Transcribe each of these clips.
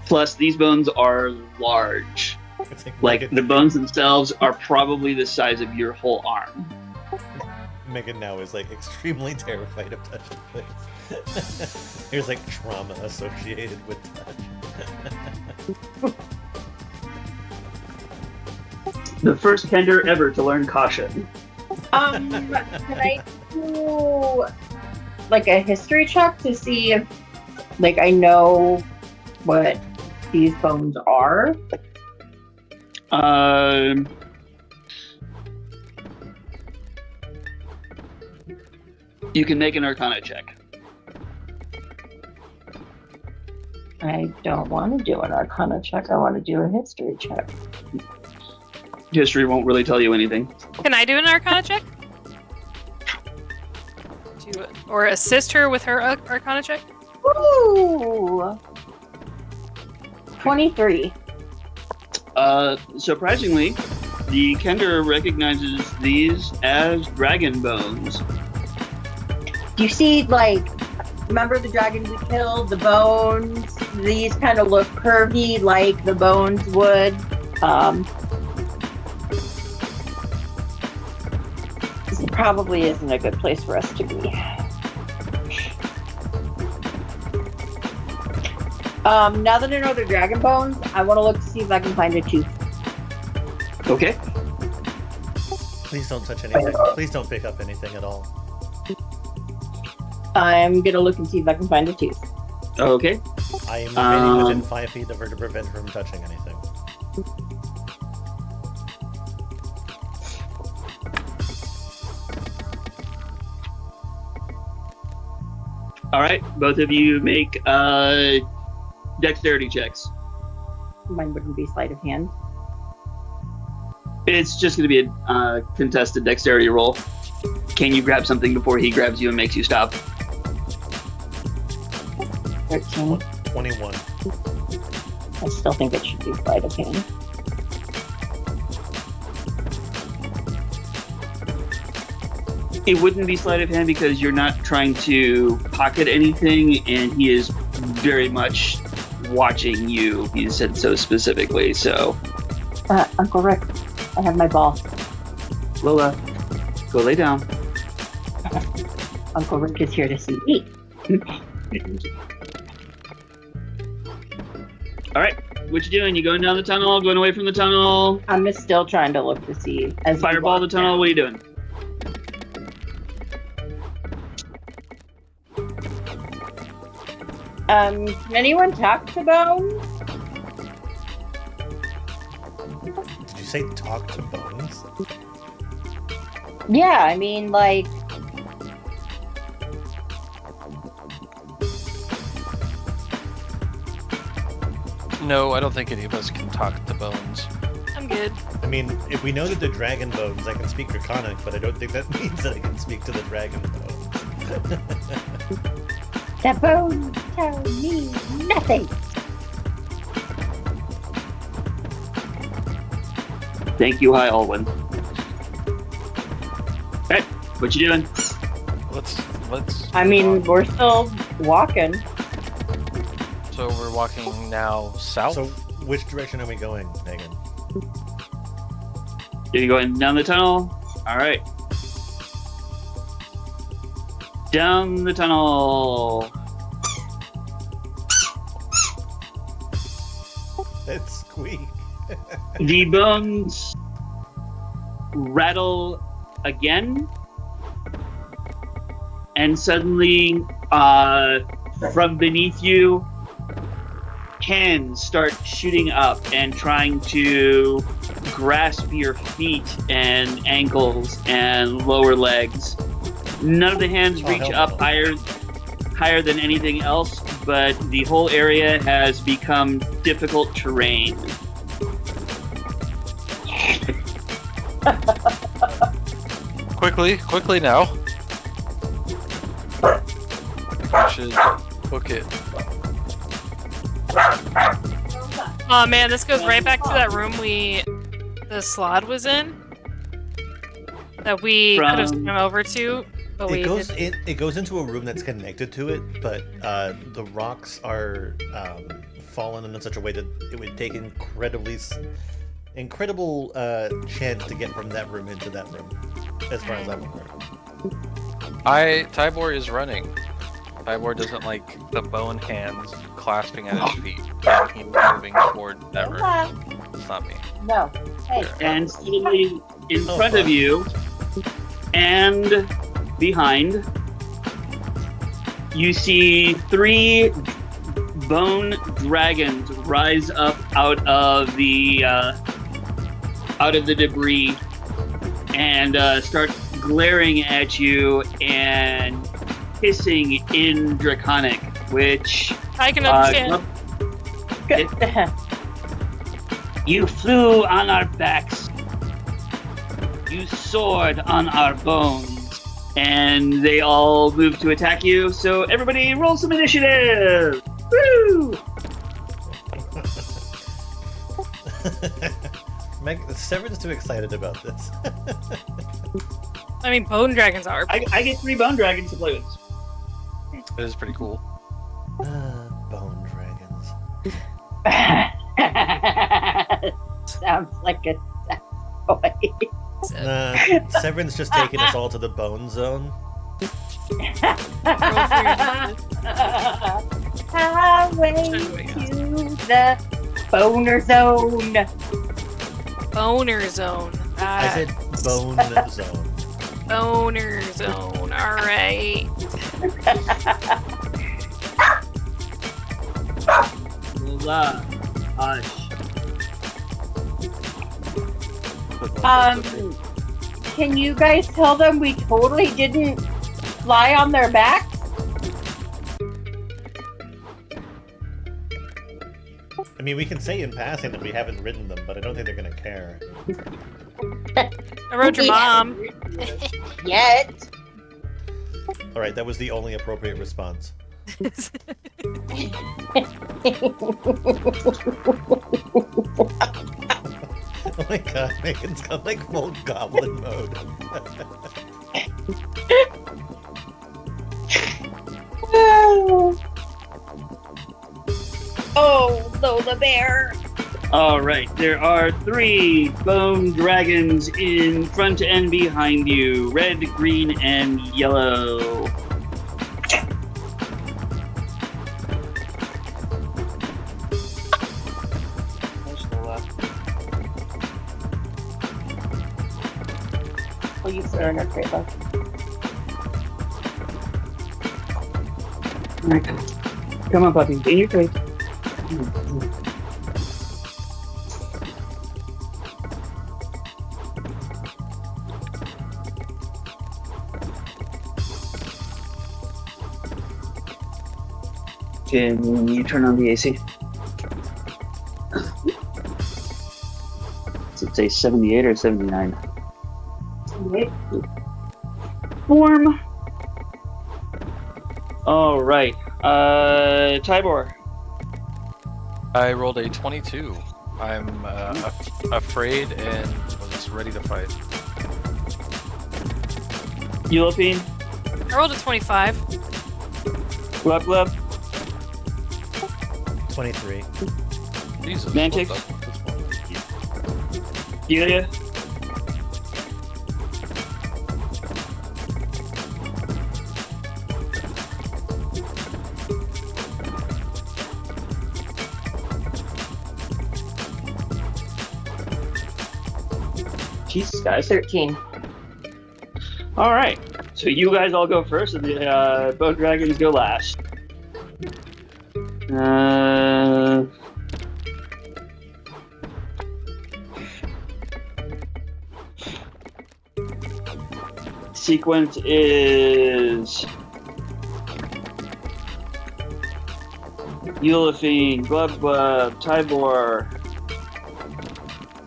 Plus, these bones are large. It's Like, the bones themselves are probably the size of your whole arm. Megan now is like extremely terrified of touching things. There's like trauma associated with touch. The first Kender ever to learn caution. Can I do like a history check to see if like I know what these bones are? You can make an Arcana check. I don't want to do an Arcana check. I want to do a history check. History won't really tell you anything. Can I do an Arcana check? Or assist her with her Arcana check? Ooh! 23. Surprisingly, the Kender recognizes these as dragon bones. Do you see, like, remember the dragon we killed? The bones? These kind of look curvy like the bones would. This probably isn't a good place for us to be. Now that I know they're dragon bones, I want to look to see if I can find a tooth. Okay. Please don't touch anything. Please don't pick up anything at all. I'm gonna look and see if I can find a tooth. Okay. I am remaining within 5 feet of her to prevent her from touching anything. All right, both of you make dexterity checks. Mine wouldn't be sleight of hand. It's just going to be a contested dexterity roll. Can you grab something before he grabs you and makes you stop? 13. 21. I still think it should be sleight of hand. It wouldn't be sleight of hand because you're not trying to pocket anything, and he is very much watching you. He said so specifically, so... Uncle Rick, I have my ball. Lola, go lay down. Uncle Rick is here to see me. All right, what you doing? You going down the tunnel? Going away from the tunnel? I'm just still trying to look to see. As Fireball the tunnel? down. What are you doing? Can anyone talk to bones? Did you say talk to bones? Yeah, I mean, like... No, I don't think any of us can talk to bones. I'm good. I mean, if we know that they're dragon bones, I can speak Draconic, but I don't think that means that I can speak to the dragon bones. The bones tell me nothing. Thank you, High Alwyn. Hey, what you doing? Let's. I mean, we're still walking. So we're walking now south. So, which direction are we going, Megan? You're going down the tunnel? All right. Down the tunnel. That squeak. The bones rattle again, and suddenly, from beneath you, hands start shooting up and trying to grasp your feet and ankles and lower legs. None of the hands reach up higher than anything else, but the whole area has become difficult terrain. Quickly now. I should book it. Oh man, this goes right back to that room the Slod was in. That we could have swum over to. But It goes into a room that's connected to it, but the rocks are fallen in such a way that it would take incredible chance to get from that room into that room, as far as I'm aware. Tybor is running. Tybor doesn't like the bone hands clasping at his feet, and he's moving toward that room. It's not me. No. Hey. And suddenly, in front of you and behind, you see 3 bone dragons rise up out of the debris and start glaring at you and hissing in Draconic, which I can understand. You flew on our backs. You soared on our bones. And they all move to attack you, so everybody roll some initiative! Woo! Severin's too excited about this. I mean, bone dragons are. I get 3 bone dragons to play with. It is pretty cool. Bone dragons. Sounds like a toy. Severin's just taking us all to the bone zone. Highway to the boner zone. Boner zone. I said bone zone. Boner zone. All right. Hush. Can you guys tell them we totally didn't fly on their backs? I mean, we can say in passing that we haven't ridden them, but I don't think they're gonna care. I rode your mom. Yet. Alright, that was the only appropriate response. Oh my god, Megan's got like full goblin mode. Oh, Lola Bear. Alright, there are 3 bone dragons in front and behind you. Red, green, and yellow. Will you sit in our crate, love? Alright. Come on, puppy. In your crate. Can you turn on the AC? Does it say 78 or 79? Warm. All right. Tybor. I rolled a 22. I'm afraid and was ready to fight. Eulapine. I rolled a 25. Glub Glub. 23. Jesus. Mantix. what the- Delia. Jesus, guys. 13. All right. So you guys all go first, and the bone dragons go last. Sequence is Eulapine, Glub Glub, Tybor,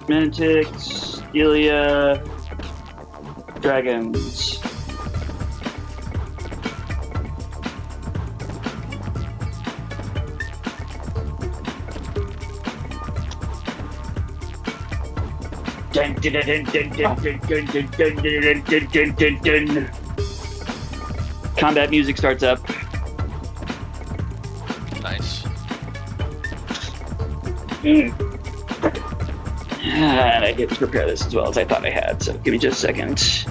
Mantix, Ilya, Dragons. Dun, dun, dun, dun, dun, dun, dun, dun, dun, dun, dun, dun, dun, dun. Combat music starts up. Nice. And I didn't prepare this as well as I thought I had, so give me just a second.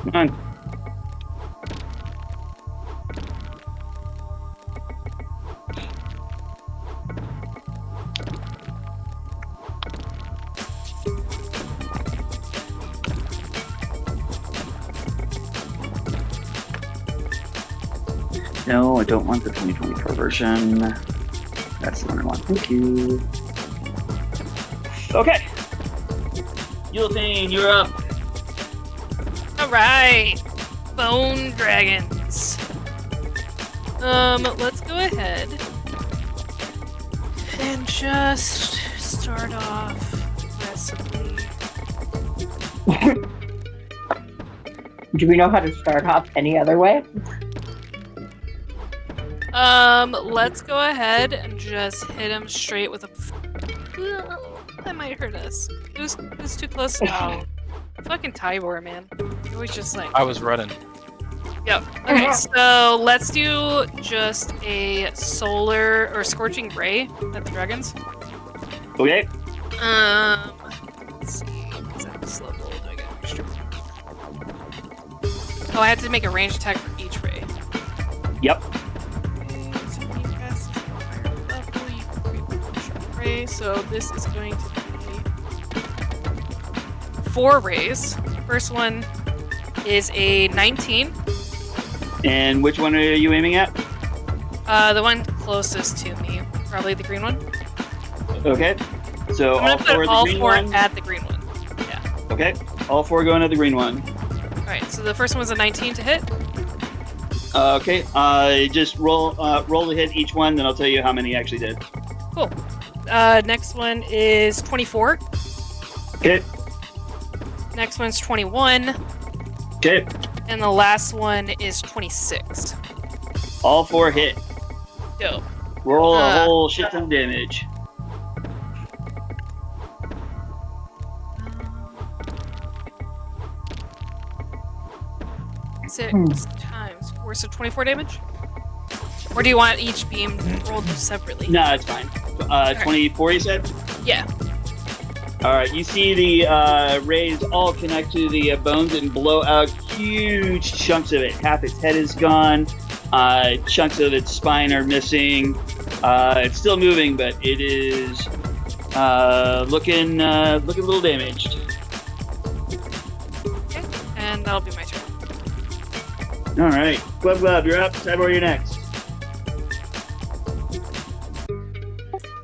Come on. No, I don't want the 2024 version. That's the one I want. Thank you. Okay. Yulthane, you're up. Alright. Bone dragons. Let's go ahead and just start off aggressively. Do we know how to start off any other way? Let's go ahead and just hit him straight with a. That might hurt us. Who's too close? Oh, fucking Tybor, man. He always just like. I was running. Yep. Okay, so let's do just a solar or scorching ray at the dragons. Okay. Let's see. What's at this level? Do I get extra? Oh, I have to make a ranged attack for each ray. Yep. So when you cast this at a higher level, you can create an extra ray. So this is going to be 4 rays. First one is a 19. And which one are you aiming at? The one closest to me, probably the green one. Okay. So I'm all gonna 4 put of the all green 4 one? at the green one. Yeah. Okay. All 4 going at the green one. All right. So the first one's a 19 to hit. Okay. Just roll to hit each one, then I'll tell you how many actually did. Cool. Next one is 24. Okay. Next one's 21, Okay. and the last one is 26. All 4 hit. Dope. Roll a whole shit ton of damage. Six times 4, so 24 damage? Or do you want each beam rolled separately? No, it's fine. 24, you said? Yeah. All right. You see the rays all connect to the bones and blow out huge chunks of it. Half its head is gone. Chunks of its spine are missing. It's still moving, but it is looking a little damaged. Okay. And that'll be my turn. All right. Glub, you're up. Tybor, you're next.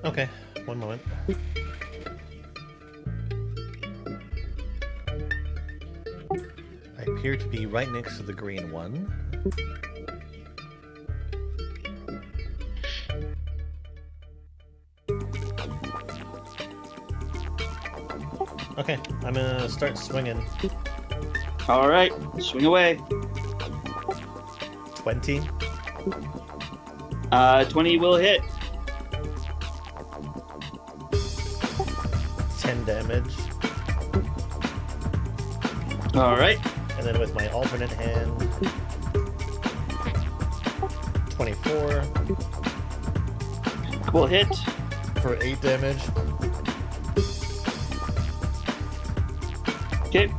Okay, one moment. I appear to be right next to the green one. Okay, I'm gonna start swinging. All right. Swing away. 20. 20 will hit. 10 damage. All right. And then with my alternate hand, 24 Will hit. for 8 damage. Okay.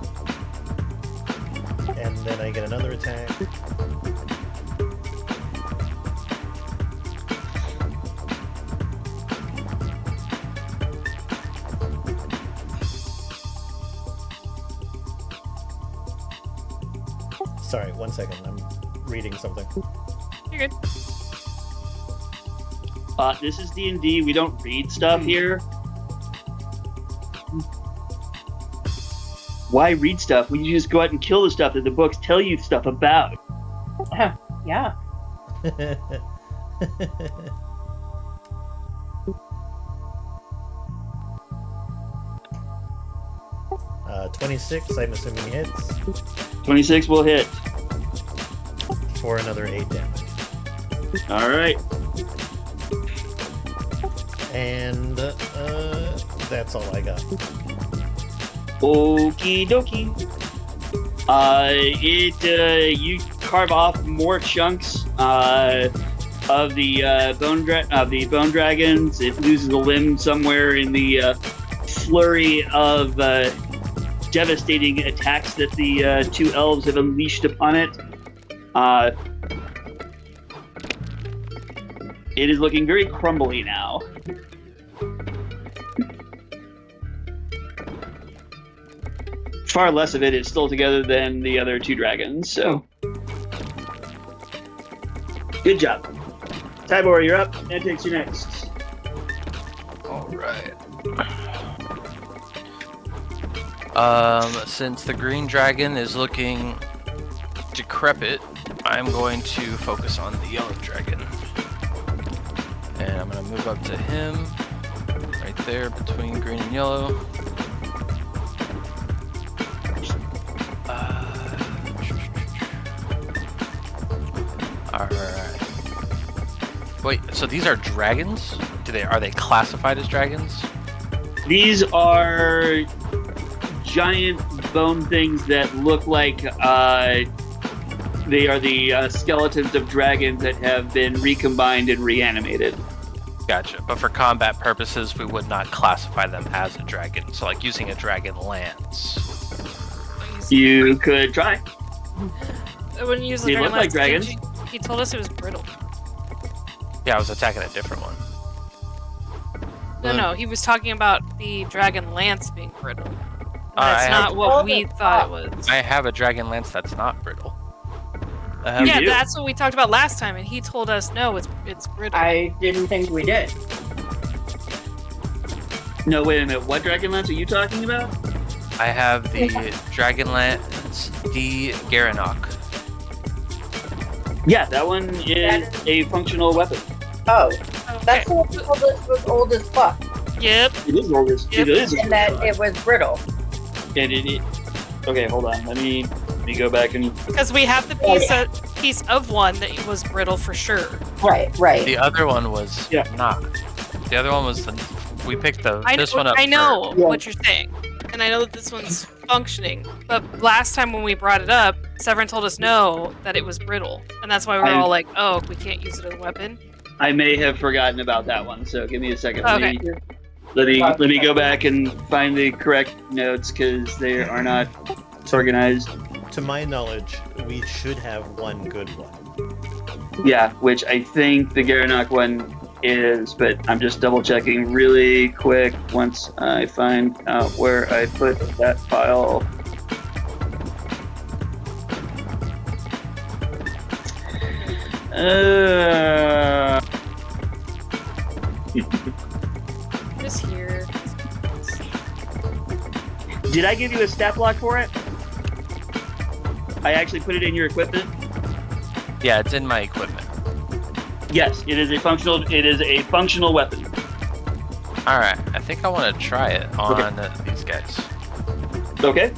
And then I get another attack. Sorry, 1 second. I'm reading something. You're good. This is D&D. We don't read stuff here. Why read stuff when you just go out and kill the stuff that the books tell you stuff about? Yeah. 26, I'm assuming hits, 26 will hit. for another 8 damage. All right. And that's all I got. Okie dokie. You carve off more chunks of the bone dragons. It loses a limb somewhere in the flurry of devastating attacks that the two elves have unleashed upon it. It is looking very crumbly now. Far less of it is still together than the other two dragons, so. Good job. Tybor, you're up. That takes you next. Alright. Since the green dragon is looking decrepit, I'm going to focus on the yellow dragon. And I'm going to move up to him, right there between green and yellow. Alright. Wait, so these are dragons? Are they classified as dragons? These are giant bone things that look like they are the skeletons of dragons that have been recombined and reanimated. Gotcha. But for combat purposes, we would not classify them as a dragon. So, like using a dragon lance. You could try. I wouldn't use the They dragon look like lance. dragons. He told us it was brittle. Yeah, I was attacking a different one. No, he was talking about the dragon lance being brittle. I That's have- not what we thought it was. I have a dragon lance that's not brittle. Yeah, do? that's what we talked about last time, and he told us no, it's brittle. I didn't think we did. No, wait a minute. What dragon lance are you talking about? I have the dragon lance, the Garanok. Yeah, that one is a functional weapon. Oh, Okay. that's what we told us was old as fuck, Yep. It is old as Yep. it is. and that it was brittle. Okay, hold on. Let me go back and. Because we have the piece of one that was brittle for sure. Right. The other one was not. The other one was we picked this one up. I know first. Yeah. what you're saying, and I know that this one's functioning. But last time when we brought it up, Severin told us no, that it was brittle, and that's why we were all like, "Oh, we can't use it as a weapon." I may have forgotten about that one, so give me a second. Okay. Let me go back and find the correct notes because they are not organized. To my knowledge, we should have one good one. Yeah, which I think the Garanok one is, but I'm just double checking really quick once I find out where I put that file. This here. Did I give you a stat block for it? I actually put it in your equipment. Yeah, it's in my equipment. Yes, it is a functional weapon. All right, I think I want to try it on these guys. Okay.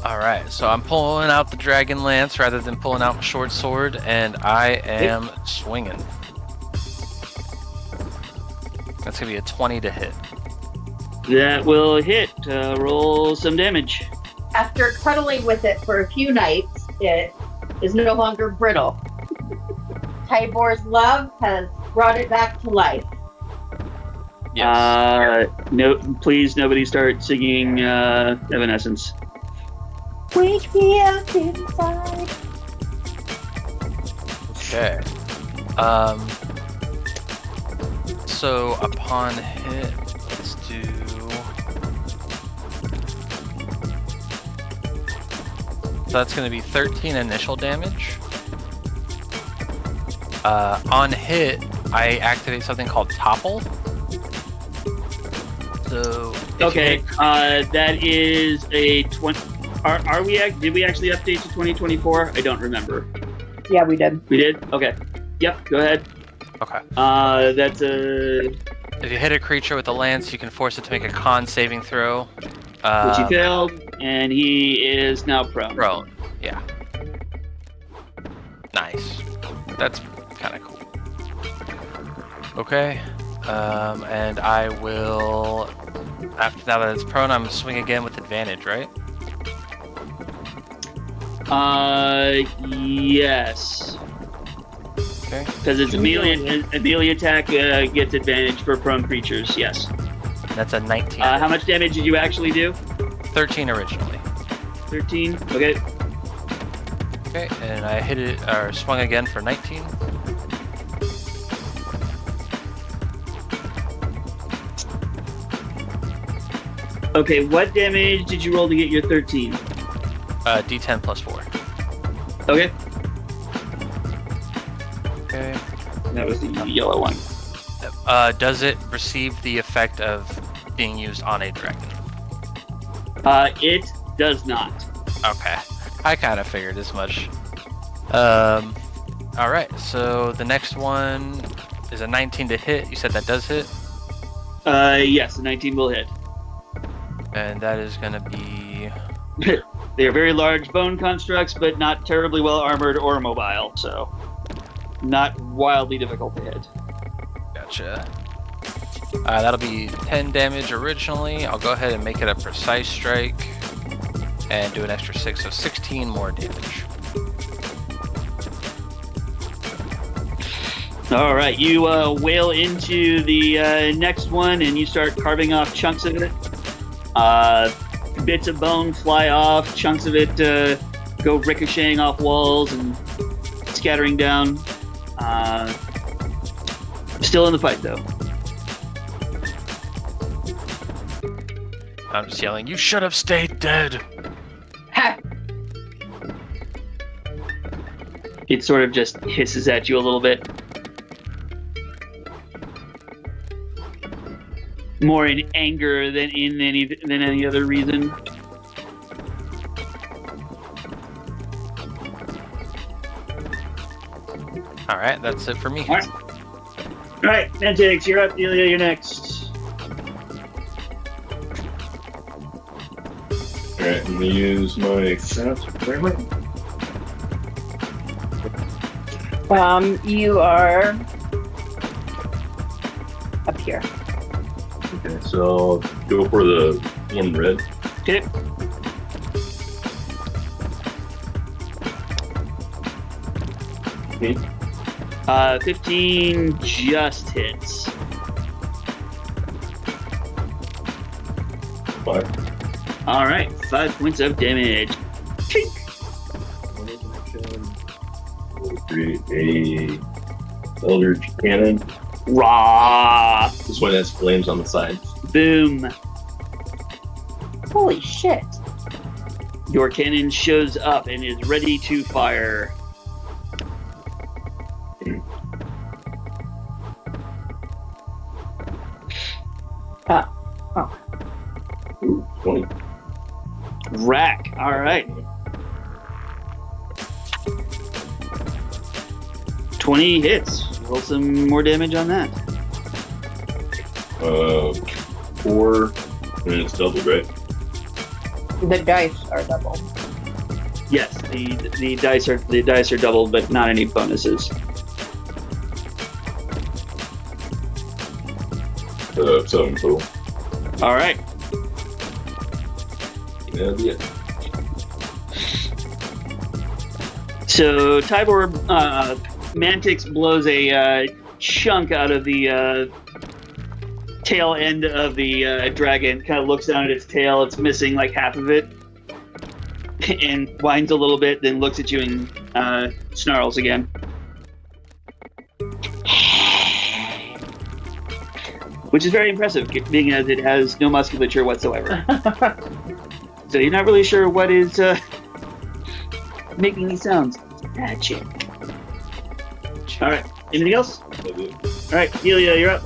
All right, so I'm pulling out the dragon lance rather than pulling out my short sword, and I am swinging. That's gonna be a 20 to hit. That will hit. Roll some damage. After cuddling with it for a few nights, it is no longer brittle. Tybor's love has brought it back to life. Yes. No, please, nobody start singing Evanescence. Wake me up inside. Okay. So upon hit, let's do. So that's going to be 13 initial damage. On hit, I activate something called Topple. So Okay, that is a 20. Are we? Did we actually update to 2024? I don't remember. Yeah, we did. We did. Okay. Yep. Go ahead. Okay. That's a. If you hit a creature with a lance, you can force it to make a con saving throw. which he failed, and he is now prone. Prone. Yeah. Nice. That's kind of cool. Okay. And I will. Now that it's prone, I'm swing again with advantage, right? Yes. Okay. Because it's melee attack gets advantage for prone creatures. Yes. That's a 19. How much damage did you actually do? 13 originally. 13. Okay. Okay, and I hit it or swung again for 19. Okay. What damage did you roll to get your 13? D10 plus 4. Okay. Okay. That was the yellow one. Does it receive the effect of being used on a dragon? It does not. Okay. I kind of figured as much. Alright, so the next one is a 19 to hit. You said that does hit? Yes, the 19 will hit. And that is going to be... They are very large bone constructs, but not terribly well armored or mobile, so not wildly difficult to hit. Gotcha. That'll be 10 damage originally. I'll go ahead and make it a precise strike and do an extra 6, so 16 more damage. All right, you wail into the next one, and you start carving off chunks of it. Bits of bone fly off, chunks of it go ricocheting off walls and scattering down. Still in the fight, though. I'm just yelling, you should have stayed dead! Ha! It sort of just hisses at you a little bit. More in anger than any other reason. Alright, that's it for me. All right, Mantics, you're up. Delia, you're next. Alright, I'm gonna use my craft framework. You are up here. Okay, so I'll go for the one red. Okay. Okay. 15 just hits. 5. All right, 5 points of damage. Chink. We'll create a Eldritch Cannon. Raw. This one has flames on the side. Boom. Holy shit. Your cannon shows up and is ready to fire. Ooh, 20. Rack. All right. 20 hits. Roll some more damage on that. 4, and it's doubled, right? The dice are double. Yes, the dice are doubled, but not any bonuses. 7 total. All right. Yeah, that'd be it. So Tybor Mantix blows a chunk out of the tail end of the dragon. Kind of looks down at its tail. It's missing like half of it, and whines a little bit. Then looks at you and snarls again. Which is very impressive, being as it has no musculature whatsoever. So you're not really sure what is making these sounds. Magic. All right. Anything else? That'd be it. All right, Delia, you're up.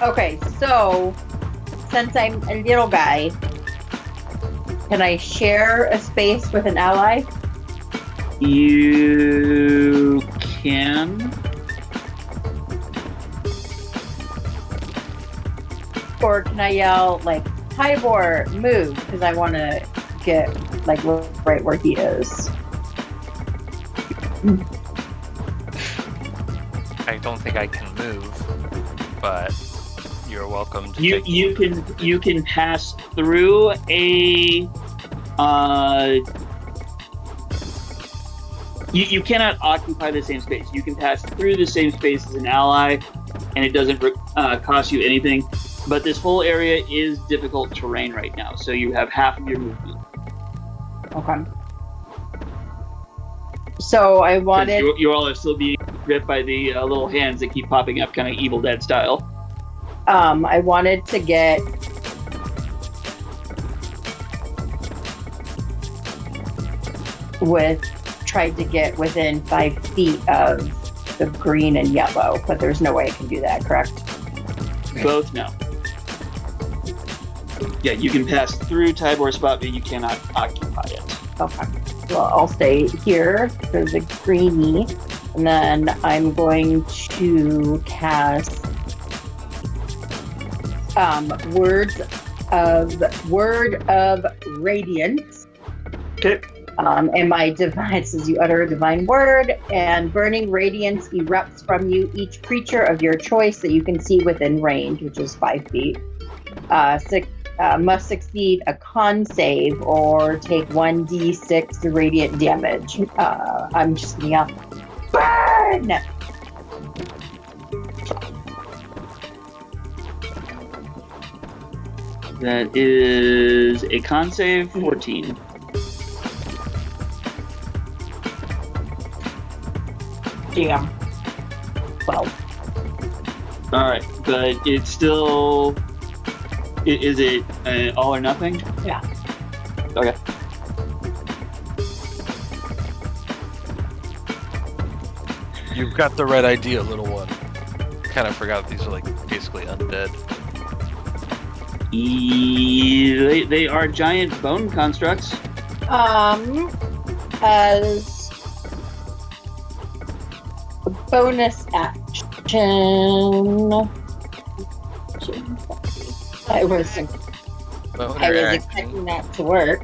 Okay, so since I'm a little guy, can I share a space with an ally? You can. Or can I yell, like, Tybor, move, because I want to get like right where he is. I don't think I can move, but you're welcome to take You can pass through a you cannot occupy the same space. You can pass through the same space as an ally, and it doesn't cost you anything. But this whole area is difficult terrain right now, so you have half of your movement. Okay. So I wanted. You all are still being gripped by the little hands that keep popping up, kind of Evil Dead style. I wanted to get. Tried to get within 5 feet of the green and yellow, but there's no way I can do that, correct? Both no. Yeah, you can pass through Tybor's spot, but you cannot occupy it. Okay. Well, I'll stay here for the greenie, and then I'm going to cast Word of Radiance. Okay. And my divine says you utter a divine word, and burning radiance erupts from you. Each creature of your choice that you can see within range, which is 5 feet, must succeed a con save or take 1d6 radiant damage. I'm just gonna yell, burn! That is a con save 14. Damn. 12. All right, but it's still. Is it all or nothing? Yeah. Okay. You've got the right idea, little one. Kind of forgot these are like basically undead. They are giant bone constructs. As a bonus action, I was expecting that to work.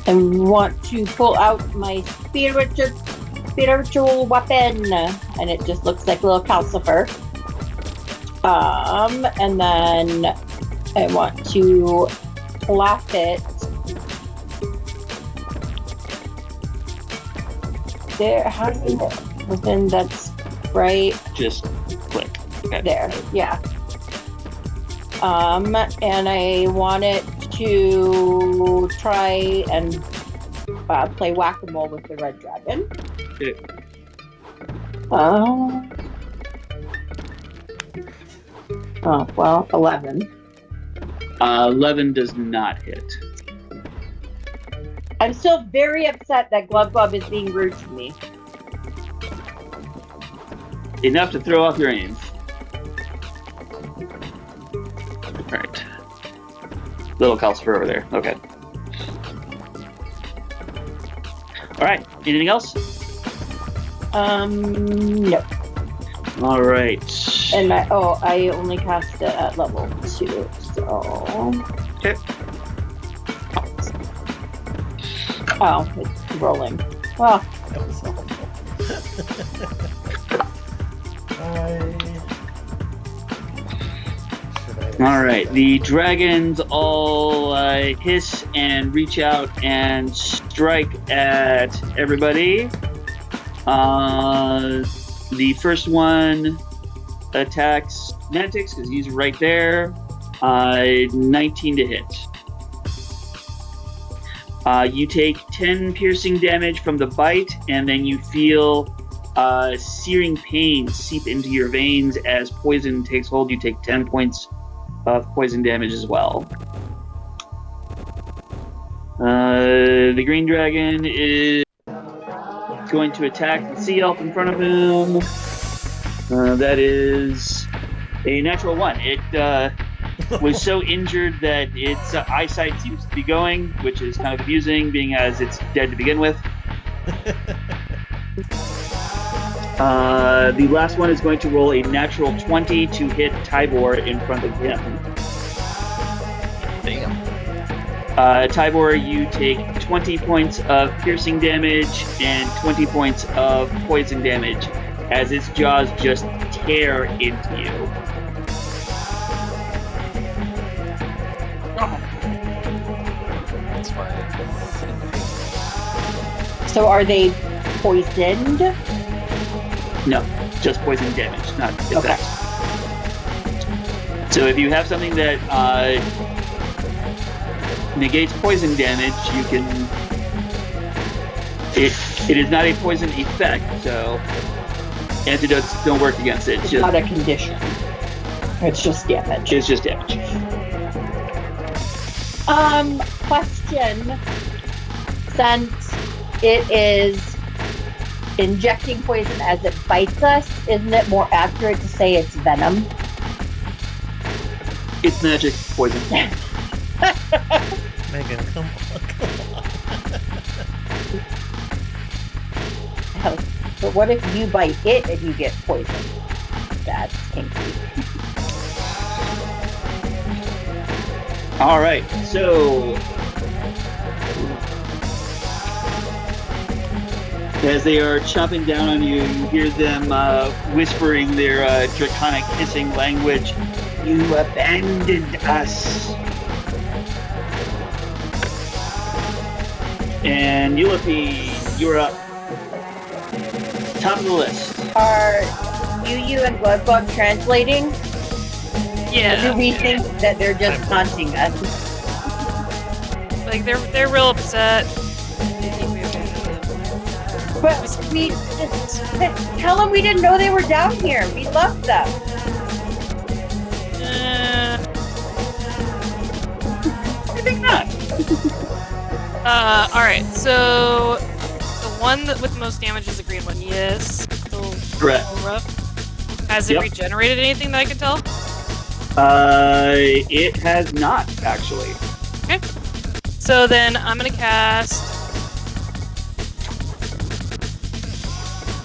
I want to pull out my spiritual weapon, and it just looks like a little calcifer. And then I want to slap it there. How do you within that's right? Just click. Okay. There, yeah. And I want it to try and play whack-a-mole with the red dragon. Okay. Oh, well, 11. 11 does not hit. I'm still very upset that Glub Glub is being rude to me. Enough to throw off your aim. Alright. Little calcifer over there. Okay. Alright. Anything else? No. Alright. And I only cast it at level 2, so. Okay. Oh, it's rolling. Well, That was awful. Alright, the dragons all hiss and reach out and strike at everybody. The first one attacks Mantix because he's right there. 19 to hit. You take 10 piercing damage from the bite, and then you feel searing pain seep into your veins as poison takes hold. You take 10 points of poison damage as well. The green dragon is going to attack the sea elf in front of him That is a natural 1. It was so injured that its eyesight seems to be going, which is kind of amusing, being as it's dead to begin with. The last one is going to roll a natural 20 to hit Tybor in front of him. Damn. Tybor, you take 20 points of piercing damage and 20 points of poison damage as its jaws just tear into you. That's why. So are they poisoned? No, just poison damage, not Okay. effect. So if you have something that negates poison damage, you can. It is not a poison effect, so antidotes don't work against it. It's not a condition. It's just damage. It's just damage. Question. Since it is injecting poison as it bites us, isn't it more accurate to say it's venom? It's magic poison. Megan, come on. But what if you bite it and you get poisoned? That's kinky. All right, so as they are chomping down on you, you hear them whispering their draconic hissing language. You abandoned us. And Ulysses, you're up. Top of the list. Are you and Bloodbug translating? Or Yeah. do we think that they're just taunting us? Like they're real upset. They think we abandoned them. But we tell them we didn't know they were down here. We loved them. I think not. All right. So the one that with the most damage is the green one. Yes. Correct. Rough. Has it Yep. regenerated anything that I can tell? It has not actually. Okay. So then I'm gonna cast.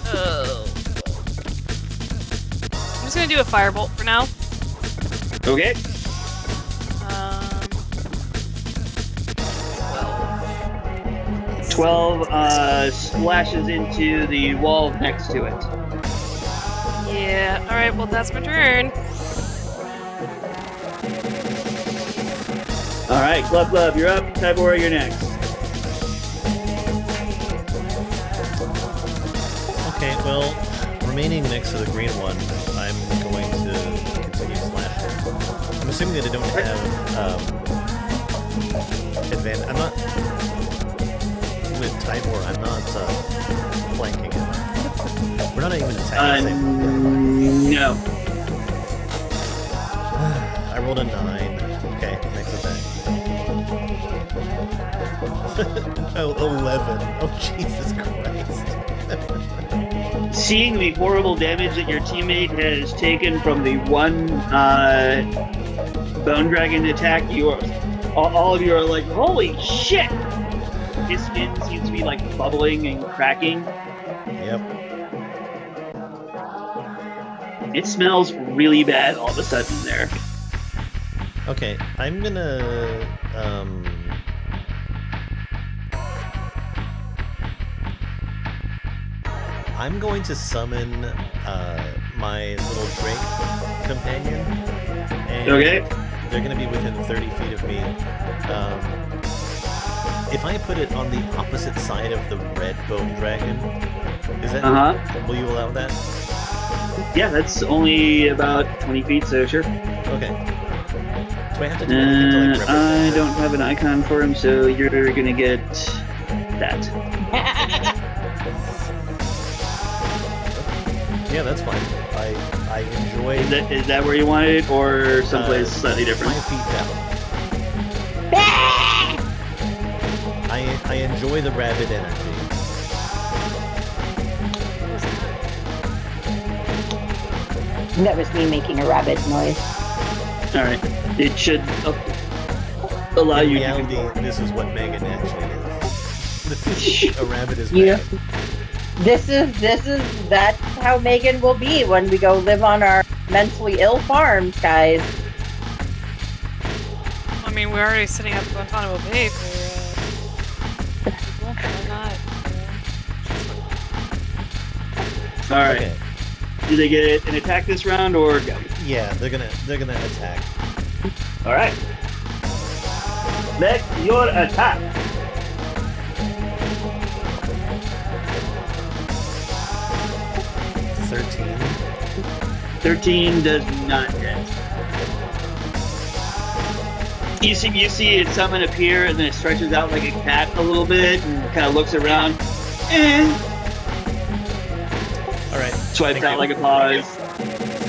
Oh. I'm just gonna do a firebolt for now. Okay. 12 splashes into the wall next to it. Yeah. All right. Well, that's my turn. All right, Glove, you're up. Tybora, you're next. Okay, well, remaining next to the green one, I'm going to continue slashing. I'm assuming that I don't have advantage. I'm not with Tybor. I'm not flanking him. We're not even attacking the same. No. I rolled a 9. Okay, next attack. Oh, 11. Oh, Jesus Christ. Seeing the horrible damage that your teammate has taken from the one bone dragon attack, all of you are like, holy shit! His skin seems to be like bubbling and cracking. Yep. It smells really bad all of a sudden there. Okay, I'm gonna, I'm going to summon, my little Drake companion. And Okay. they're gonna be within 30 feet of me. If I put it on the opposite side of the red bone dragon, is that, will you allow that? Yeah, that's only about 20 feet, so sure. Okay. Do I have to do anything to, like, represent I it? don't have an icon for him, so you're gonna get that. Yeah, that's fine. I enjoy... Is that where you wanted it, or someplace slightly different? 5 feet down. I enjoy the rabid energy. That was me making a rabbit noise. All right. It should allow In you reality, to. this is what Megan actually is. A rabbit is Yeah. Megan. That's how Megan will be when we go live on our mentally ill farms, guys. I mean, we're already sitting up Guantanamo Bay for people. Why not? All right. Okay. Do they get an attack this round or go? Yeah, they're gonna attack. All right. Make your attack. 13. 13 does not hit. You see its summon appear, and then it stretches out like a cat a little bit, and kind of looks around, and All right. swipes Thank out you. like a pause.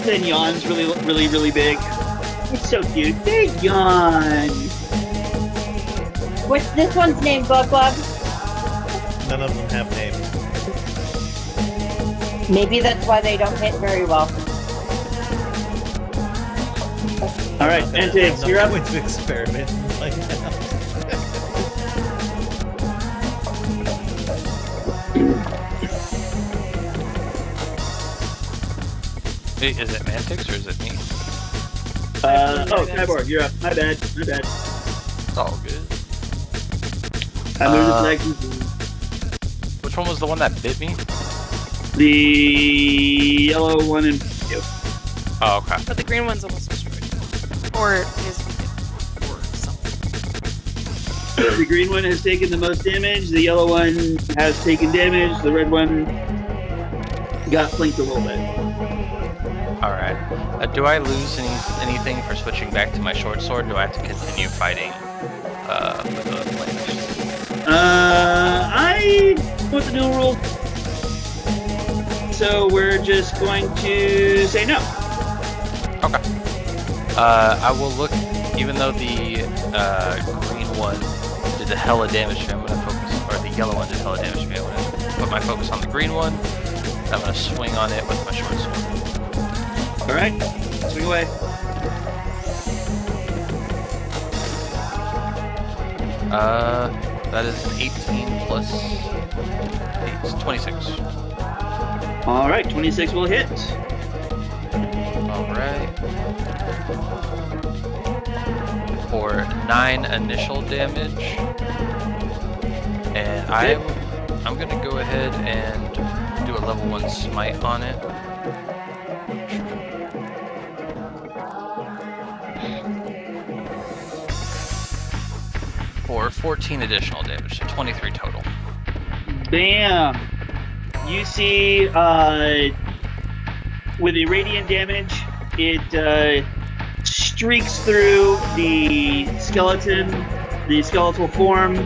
Then yawns really big. It's so cute. They yawn. What's this one's name, Bug Bug? None of them have names. Maybe that's why they don't hit very well. All right, Antics, you're up. I'm going to experiment and find out. Hey, is it Mantix or is it me? Cyborg, you're up. My bad. It's all good. I moved Uh, the flag. Which one was the one that bit me? The yellow one and two. Oh, okay. But the green one's almost destroyed. Or is or something. The green one has taken the most damage. The yellow one has taken damage. The red one got flanked a little bit. All right. Do I lose anything for switching back to my short sword? Do I have to continue fighting with the flames? I put the new rule. So we're just going to say no. Okay. I will look, even though the green one did a hella damage to me, I'm going to focus, or the yellow one did hella damage to me, I'm going to put my focus on the green one, and I'm going to swing on it with my short sword. Alright, swing away. That is an 18 plus 8, 26. Alright, 26 will hit. Alright. For 9 initial damage. And I'm going to go ahead and do a level 1 smite on it. For 14 additional damage, so 23 total. Bam! You see, with the radiant damage, it streaks through the skeleton, the skeletal form,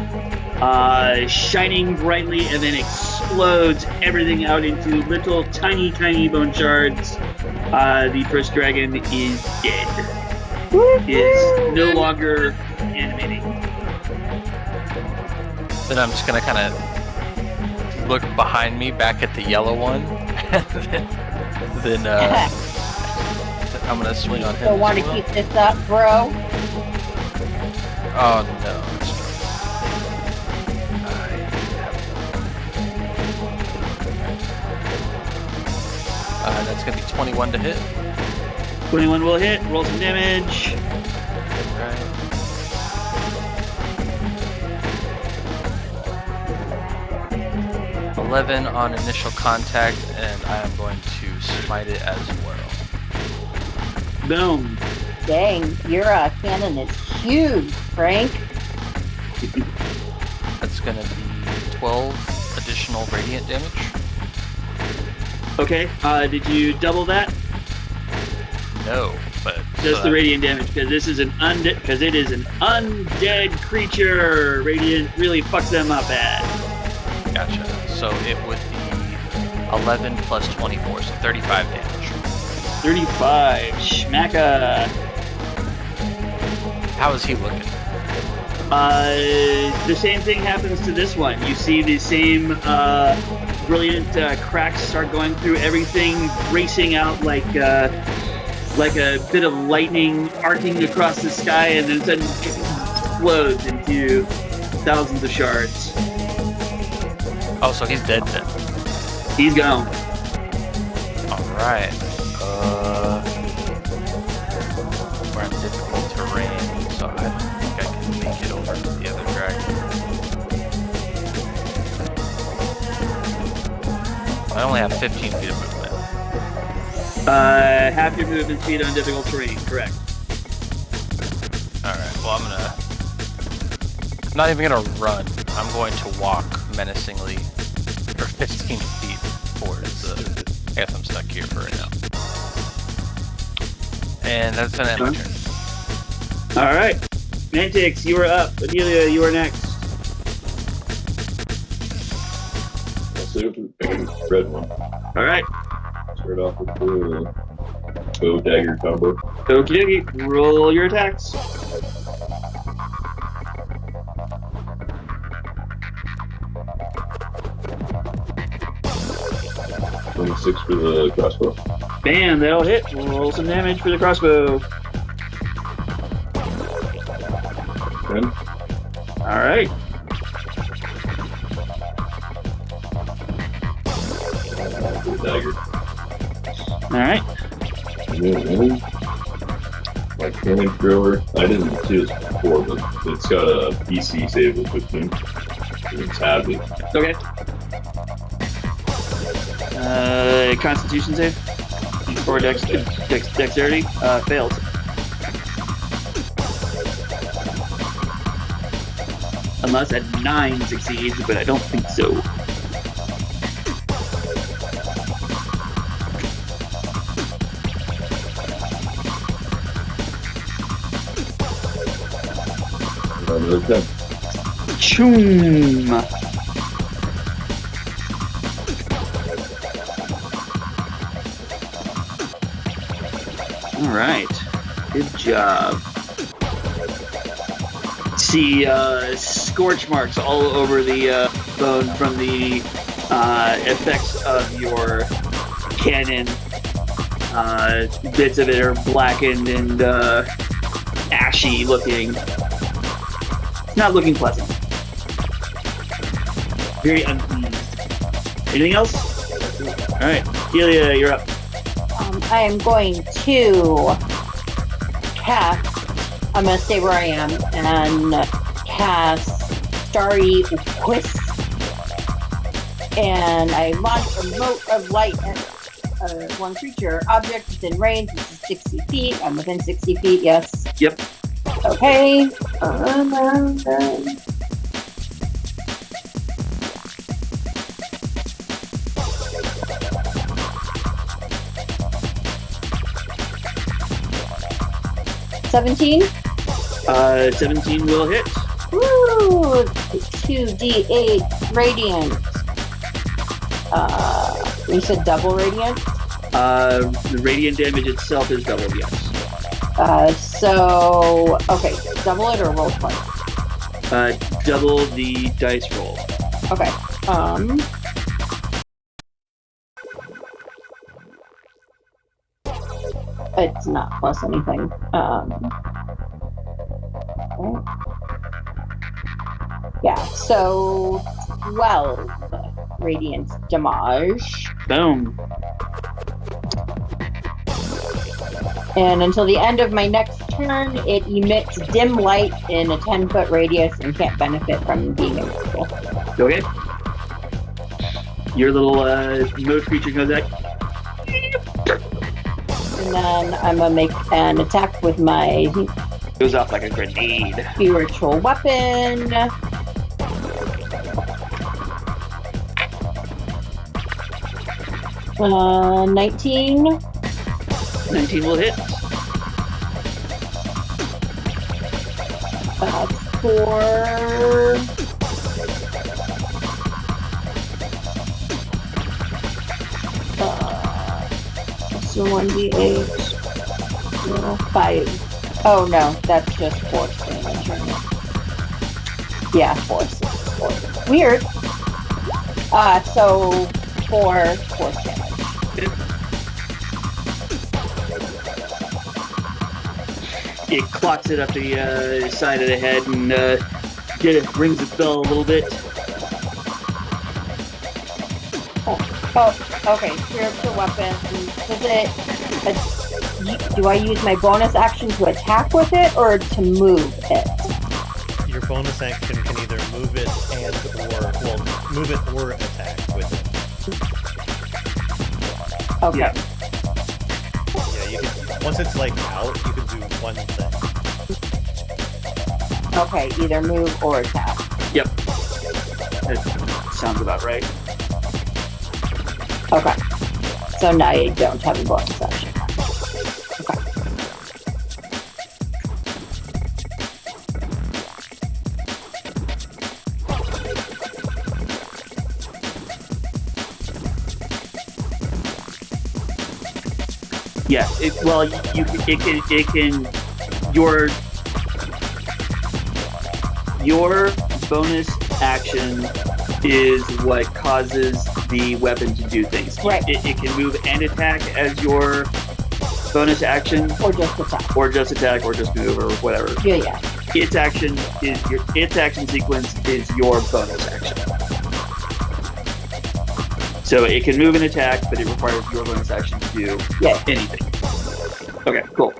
shining brightly, and then explodes everything out into little tiny bone shards. The first dragon is dead. Is no longer animating. Then I'm just gonna kind of look behind me back at the yellow one, and then I'm gonna swing on him. Don't want to as well. keep this up, bro. Oh no. That's gonna be 21 to hit. 21 will hit. Roll some damage. Right. $11 on initial contact, and I am going to smite it as well. Boom. Dang, your cannon is huge, Frank. That's gonna be 12 additional radiant damage. Okay. Did you double that? No, but Just the radiant damage, because this is because it is an undead creature. Radiant really fucks them up bad. Gotcha. So it would be 11 plus 24, so 35 damage. 35. Schmacka. How is he looking? The same thing happens to this one. You see the same brilliant cracks start going through everything, racing out like a bit of lightning arcing across the sky, and then suddenly explodes into thousands of shards. Oh, so he's dead then. He's gone. Alright. We're in difficult terrain, so I don't think I can make it over to the other dragon. I only have 15 feet of movement. Half your movement speed on difficult terrain, correct. Alright, well I'm not even gonna run. I'm going to walk menacingly for 15 feet towards I guess I'm stuck here for right now. And that's gonna end my turn. Alright. Mantix, you are up. Adelia, you are next. I'll see if we can red one. Alright. Start off with the bow dagger combo. Okie dokie. Roll your attacks. Six for the crossbow. Bam, that'll hit. Roll some damage for the crossbow. 10. Alright. The dagger. Alright. And then my flamethrower. I didn't see this before, but it's got a PC save of 15. It's happy. Okay. Constitution save? Or dexterity? Failed. Unless at 9 succeeds, but I don't think so. Another 10. Choom! Alright. Good job. See scorch marks all over the bone from the effects of your cannon. Bits of it are blackened and ashy looking. Not looking pleasant. Very unpleased. Anything else? Alright. Delia, you're up. I am going to cast. I'm going to stay where I am and cast Starry Wisp. And I launch a mote of light at one creature. Object within range, which is 60 feet. I'm within 60 feet, yes. Yep. Okay. 17. 17 will hit. Woo! 2d8 radiant. You said double radiant? The radiant damage itself is doubled, yes. So okay, double it or roll twice. Double the dice roll. Okay. It's not plus anything. Yeah, so 12 radiant damage. Boom. And until the end of my next turn, it emits dim light in a 10-foot radius and can't benefit from being invisible. Okay. Your little node creature goes out. And then I'm gonna make an attack with my Goes off like a grenade. spiritual weapon. 19. 19 will hit. For so 1d8. 5. Oh no, that's just force damage. Yeah, force. Weird. So for force damage. It clocks it up the side of the head and rings its bell a little bit. Oh, okay. Spiritual weapon. Do I use my bonus action to attack with it or to move it? Your bonus action can either move it move it or attack with it. Okay. Yeah. Yeah, you can, once it's like out, you can do one thing. Okay, either move or attack. Yep. That sounds about right. Okay. So now I don't have a bonus action. Okay. Yeah. It can your bonus action is what causes the weapon to do things. Right. It can move and attack as your bonus action, Or just attack. or just attack, or just move, or whatever. Yeah. Its action sequence is your bonus action. So it can move and attack, but it requires your bonus action to do anything. Okay, cool.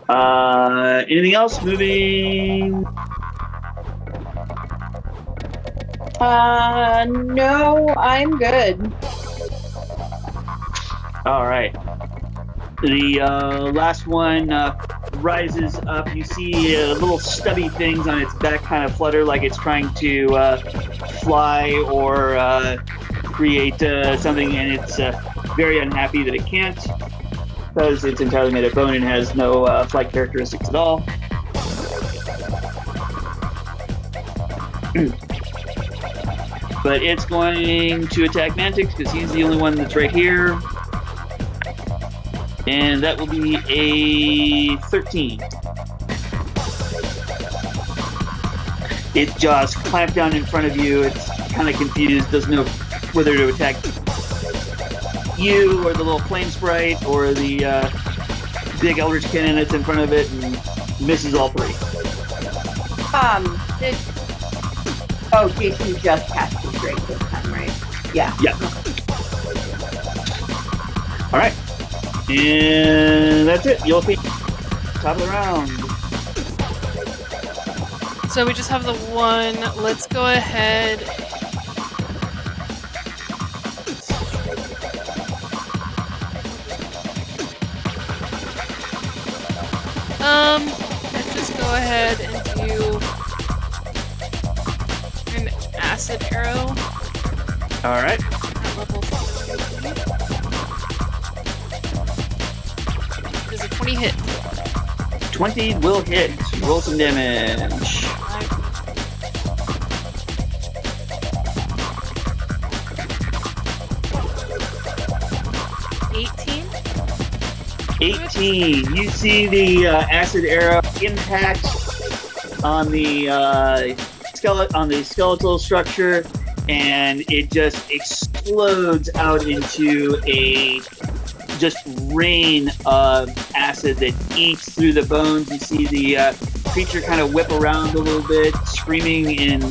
Anything else? Moving. No, I'm good. All right. The last one rises up. You see little stubby things on its back kind of flutter like it's trying to fly or create something, and it's very unhappy that it can't because it's entirely made of bone and has no flight characteristics at all. But it's going to attack Mantix because he's the only one that's right here. And that will be a 13. Its jaws clamp down in front of you. It's kind of confused, doesn't know whether to attack you or the little flame sprite or the big eldritch cannon that's in front of it, and misses all three. Jason just cast his Drake this time, right? Yeah. All right. And that's it. You'll be top of the round. So we just have the one. Let's go ahead. Let's just go ahead and do an acid arrow. All right. At level 3. Does a 20 hit? 20 will hit. Roll some damage. 18. You see the acid arrow impact on the skeletal structure, and it just explodes out into a just rain of acid that eats through the bones. You see the creature kind of whip around a little bit, screaming in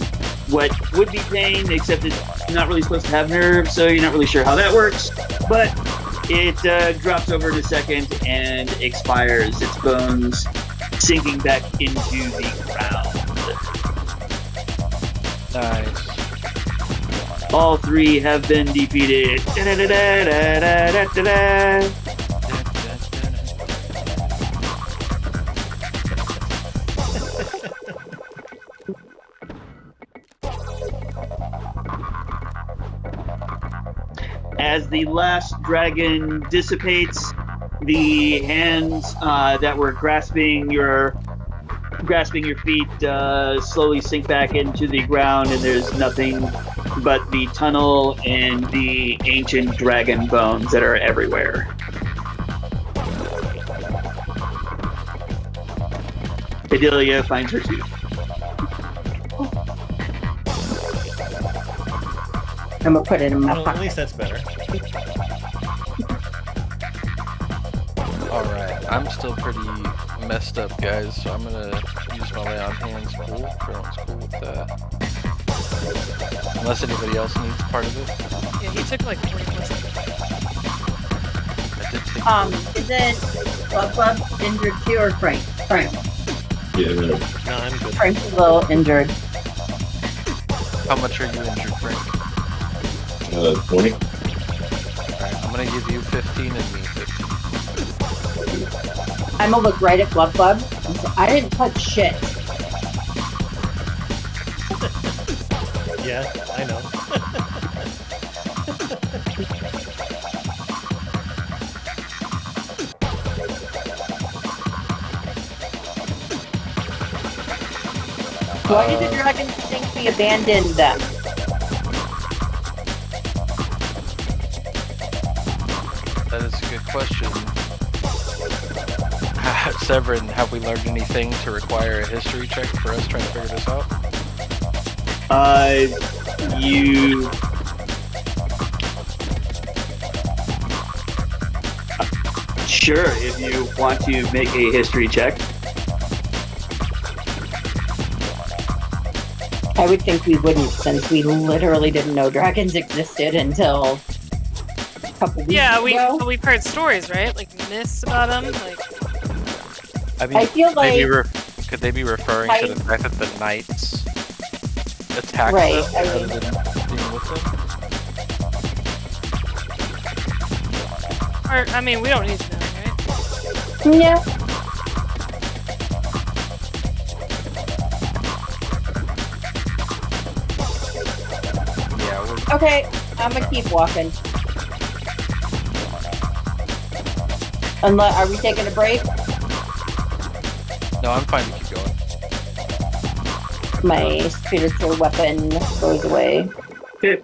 what would be pain, except it's not really supposed to have nerves, so you're not really sure how that works. But it drops over in a second and expires, its bones sinking back into the ground. Nice. All three have been defeated. Da-da-da-da-da-da-da-da. As the last dragon dissipates, the hands that were grasping your feet slowly sink back into the ground, and there's nothing but the tunnel and the ancient dragon bones that are everywhere. Adelia finds her tooth. I'm gonna put it in my Well, at least pocket. that's better. Alright, I'm still pretty messed up, guys, so I'm gonna use my lay on hands pool. Everyone's cool with that. Unless anybody else needs part of it. Yeah, he took like 40 plus. I did take Isn't Bub injured too, or Frank? Frank. Yeah, no. No, I'm good. Frank's a little injured. How much are you injured, Frank? 20. Alright, I'm gonna give you 15 and me 15. I'm gonna look right at Blub and say, I didn't touch shit. Yeah, I know. Why did the dragons think we abandoned them? That is a good question. Severin, have we learned anything to require a history check for us trying to figure this out? You. Sure, if you want to make a history check. I would think we wouldn't, since we literally didn't know dragons existed until a couple weeks Yeah, ago. we've heard stories, right? Like myths about them. Like, I mean, I feel like could they be referring to the fact that the knights attacked Right, them I rather mean- than being with them? or I mean, we don't need to know, right? yeah. Yeah, we're, Okay, I'm gonna keep walking. Unless, are we taking a break? no, I'm fine to keep going. My spiritual weapon goes away. Okay.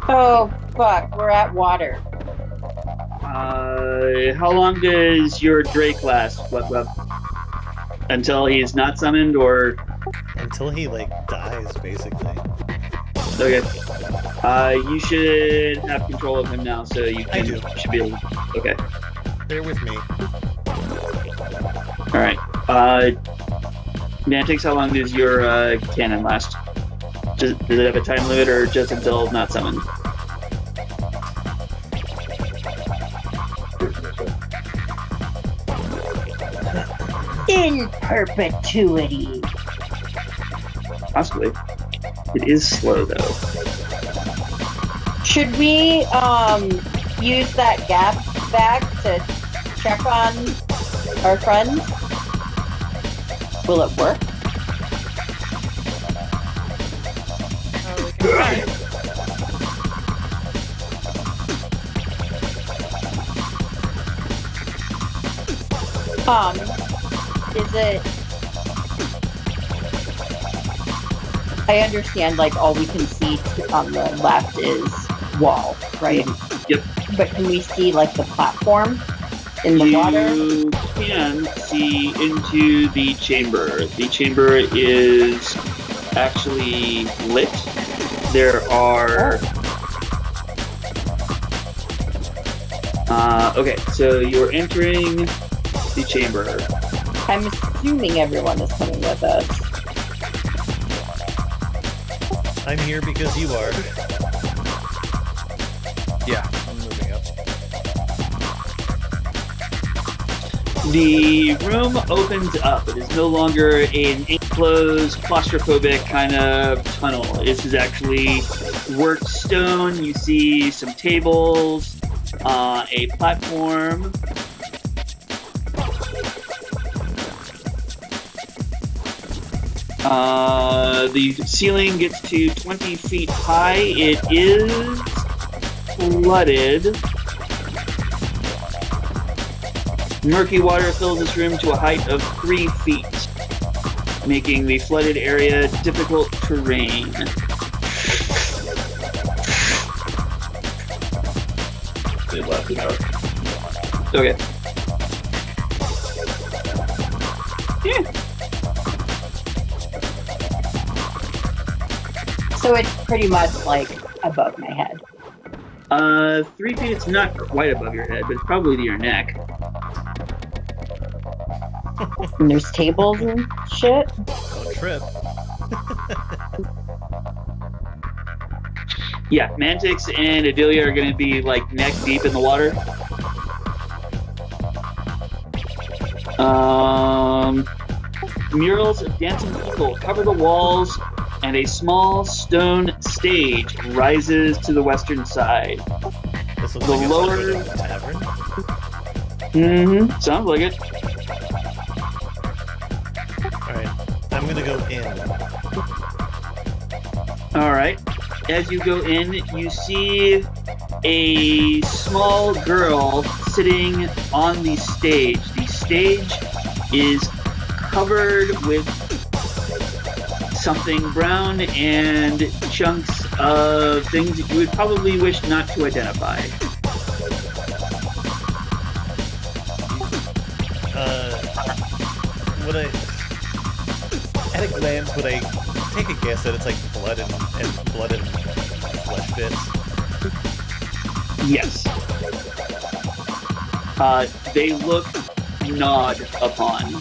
Oh, fuck, we're at water. How long does your Drake last, Web? Until he's not summoned, or Until he, like, dies, basically. okay? You should have control of him now, so you I can, do. should be able. Okay. Bear with me. All right. Mantix, how long does your cannon last? Does it have a time limit, or just until not summoned? In perpetuity. Possibly. It is slow though. Should we use that gap bag to check on our friends? Will it work? Oh, we can try. Is it? I understand, like, all we can see on the left is wall, right? Yep. But can we see, like, the platform in the water? You can see into the chamber. The chamber is actually lit. There are. Okay, so you're entering the chamber. I'm assuming everyone is coming with us. I'm here because you are. Yeah, I'm moving up. The room opens up. It is no longer an enclosed, claustrophobic kind of tunnel. This is actually worked stone. You see some tables, a platform. The ceiling gets to 20 feet high. It is flooded. Murky water fills this room to a height of 3 feet, making the flooded area difficult terrain. It lasted out. Okay. Yeah. So it's pretty much like above my head. 3 feet, it's not quite above your head, but it's probably to your neck. And there's tables and shit. Don't trip. Yeah, Mantix and Adelia are going to be like neck deep in the water. Murals of dancing people cover the walls, and a small stone stage rises to the western side. This looks The like lower- a tavern. Mm-hmm. Sounds like it. Alright, I'm gonna go in. All right. As you go in, you see a small girl sitting on the stage. The stage is covered with something brown and chunks of things that you would probably wish not to identify. Would I, at a glance, would I take a guess that it's like blood and flesh bits? Yes. They look gnawed upon.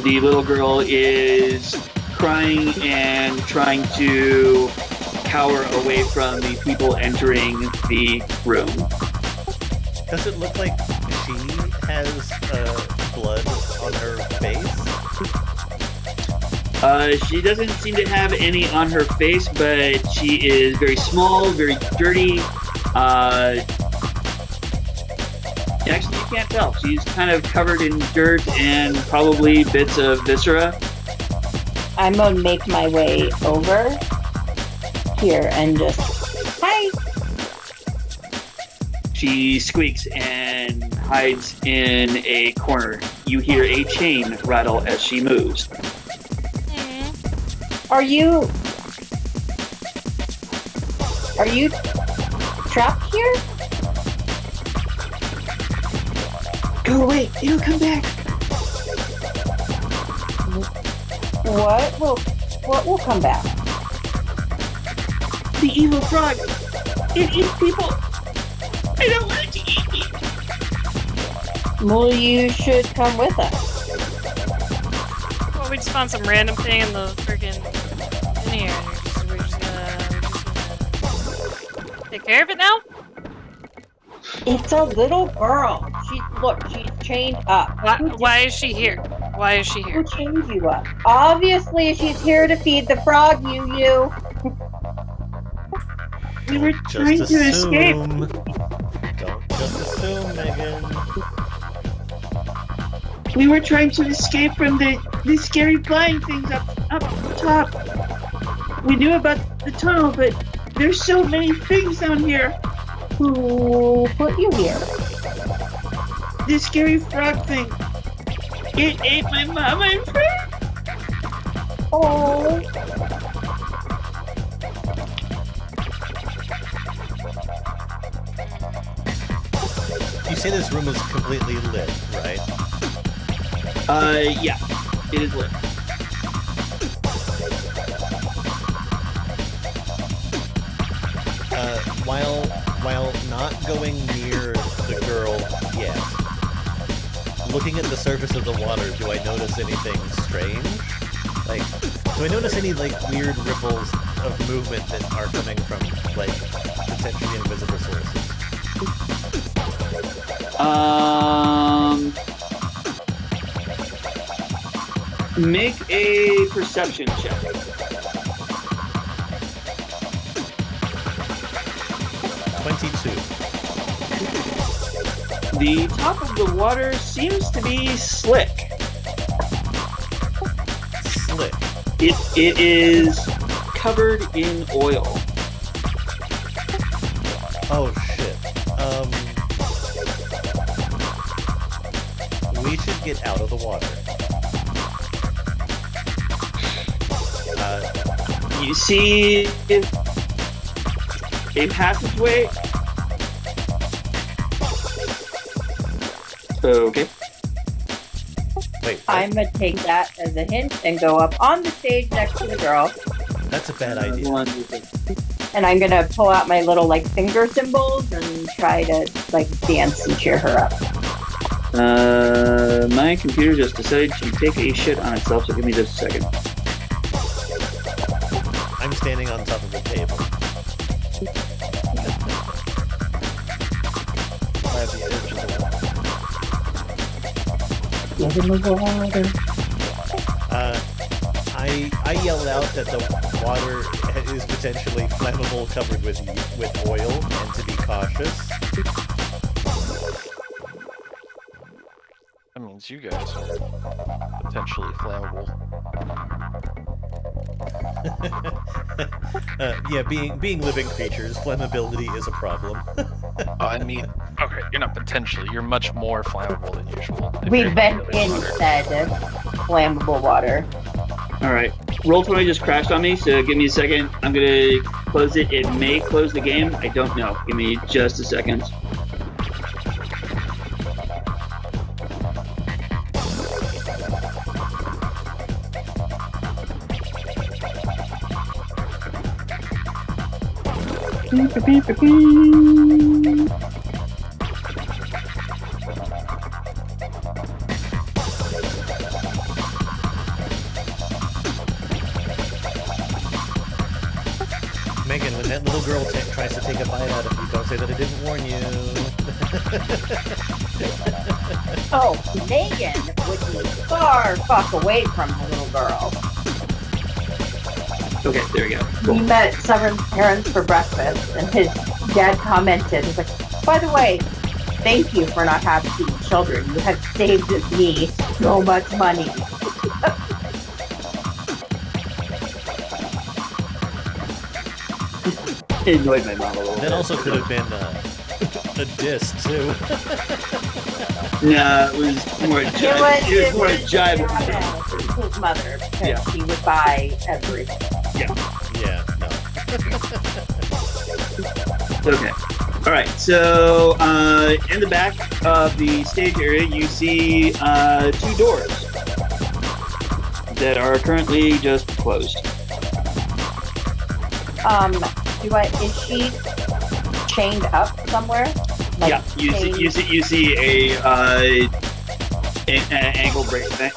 The little girl is crying and trying to cower away from the people entering the room. Does it look like she has blood on her face? She doesn't seem to have any on her face, but she is very small, very dirty. Actually, you can't tell. She's kind of covered in dirt and probably bits of viscera. I'm gonna make my way over here and just, hi. She squeaks and hides in a corner. You hear a chain rattle as she moves. Are you trapped here? Go away! It'll come back! What will come back? The evil frog! It eats people! I don't want it to eat me! Well, you should come with us. Well, we just found some random thing in the freaking in here. And we're just gonna take care of it now. It's a little girl. She's chained up. Why is she here? Why is she Who here? chained you up? Obviously, she's here to feed the frog. You. We were Just trying to escape! assume. Don't just assume, Megan. We were trying to escape from the scary flying things up top. We knew about the tunnel, but there's so many things down here. Who put you here? This scary frog thing. It ate my mama and friend. Oh. You say this room is completely lit, right? Yeah, it is lit. While not going near the girl yet, looking at the surface of the water, do I notice anything strange? Like, do I notice any, like, weird ripples of movement that are coming from, like, potentially invisible sources? Make a perception check. 22. The top of the water seems to be slick. Slick. It is covered in oil. Oh, shit. We should get out of the water. You see a passageway. Okay. Wait, what? I'm gonna take that as a hint and go up on the stage next to the girl, That's a bad idea. Hold on. and I'm gonna pull out my little like finger symbols and try to like dance and cheer her up. My computer just decided to take a shit on itself, so give me just a second. I'm standing on top of the table. I have the edge of the Give him the water. I yelled out that the water is potentially flammable, covered with oil, and to be cautious. That means you guys are potentially flammable. Yeah, being living creatures, flammability is a problem. I mean, okay, you're not potentially. You're much more flammable than usual. if We've you're been in water. instead flammable water. All right. Roll20 just crashed on me, so give me a second. I'm gonna close it. It may close the game. I don't know. Give me just a second. Megan, when that little girl tries to take a bite out of you, don't say that I didn't warn you. Oh, Megan would be far fuck away from the little girl. Okay, there we go. We Cool. met Severin's parents for breakfast, and his dad commented, he's like, by the way, thank you for not having children. You have saved me so much money. It annoyed my mom a little That bit. also could have been a diss, too. No, it was more a jibe. It was more a jibe. His mother, because Yeah. she would buy everything. Yeah, no. Okay. All right. So in the back of the stage area, you see 2 doors that are currently just closed. Is she chained up somewhere? Like, Yeah. You see a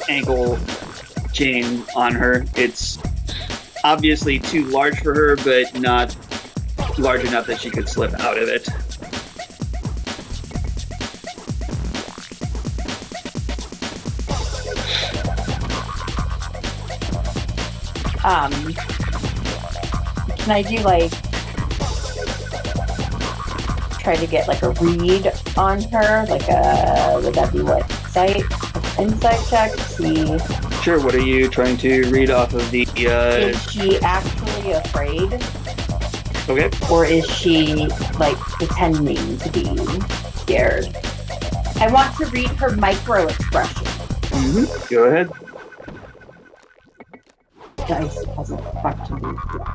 ankle chain on her. It's obviously too large for her, but not large enough that she could slip out of it. Can I do like try to get like a read on her? Like would that be what insight check? See, Sure. What are you trying to read off of the? is she actually afraid, Okay. or is she like pretending to be scared? I want to read her micro expression. Go ahead. Dice hasn't fucked me yet.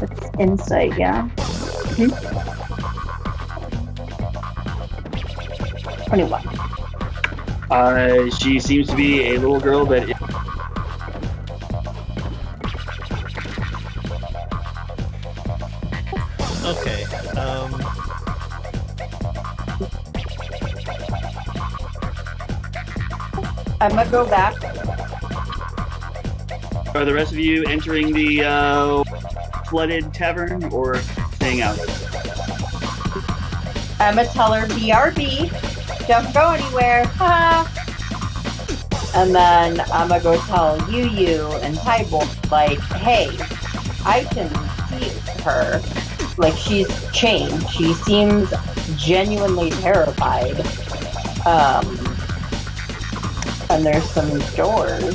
It's insight, yeah? 21. She seems to be a little girl that. Okay, I'm gonna go back. Are the rest of you entering the flooded tavern or staying out? I'm gonna tell her BRB. Don't go anywhere. Ha! And then I'm gonna go tell Yu and Tybor, like, hey, I can see her. Like, she's chained. She seems genuinely terrified. And there's some doors.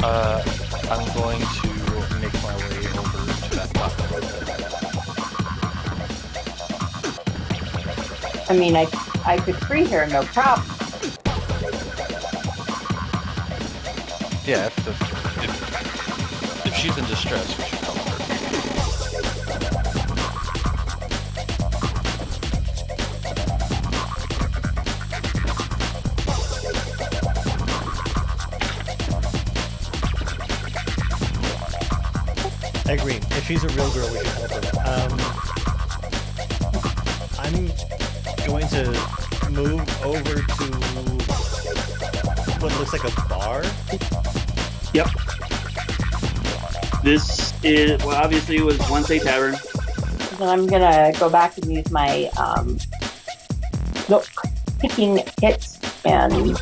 I'm going to make my way over to that platform. I mean, I could free her, no problem. Yeah, if she's in distress, we should help her. I agree. If she's a real girl, we should help her. I'm going to move over to what looks like a bar. Yep. This is, well, obviously it was once a tavern. Then I'm gonna go back and use my picking hit and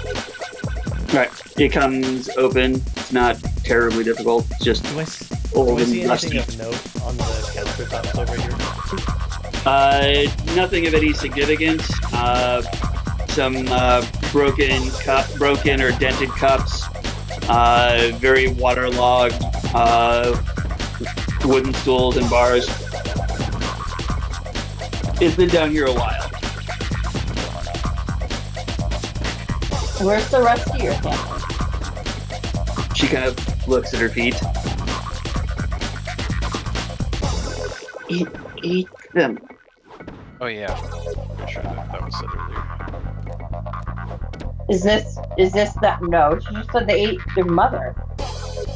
Right. It comes open. It's not terribly difficult. It's just Do I old see and anything rusty. of note on the countertops over here? Nothing of any significance. Some broken or dented cups. Very waterlogged wooden stools and bars. It's been down here a while. where's the rest of your family? She kind of looks at her feet. Eat them. Oh yeah. Pretty sure that was said earlier. Is this that? No, she just said they ate their mother.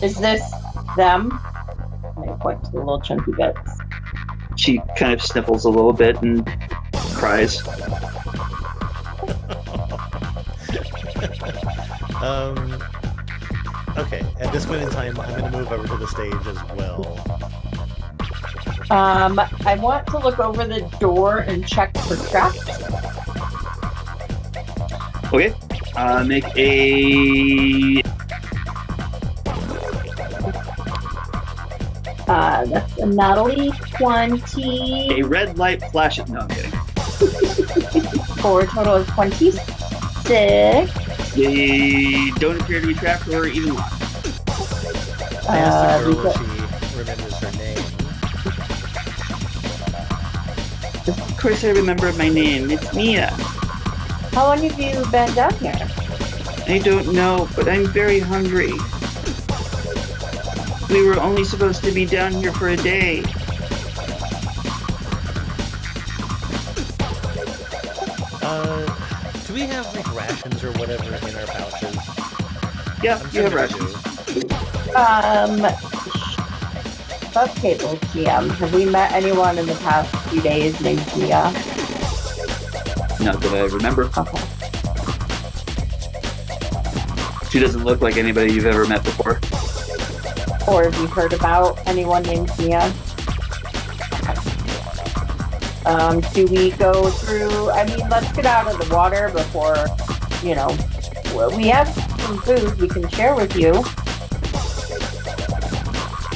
Is this them? And I point to the little chunky bits. She kind of sniffles a little bit and cries. Okay, at this point in time, I'm going to move over to the stage as well. I want to look over the door and check for traps. Okay. Make a. That's a Natalie 20 A red light flashes. No, I'm kidding. for a total of 26. They don't appear to be trapped or even locked. I asked the girl because- if she remembers her name. Of course, I remember my name. It's Mia. How long have you been down here? I don't know, but I'm very hungry. We were only supposed to be down here for a day. Do we have like rations or whatever in our pouches? Yeah, I'm you have we rations. Above table, GM. Have we met anyone in the past few days named Mia? Not that I remember. Okay. She doesn't look like anybody you've ever met before. Or have you heard about anyone named Mia? Do we go through? I mean, let's get out of the water before, well, we have some food we can share with you.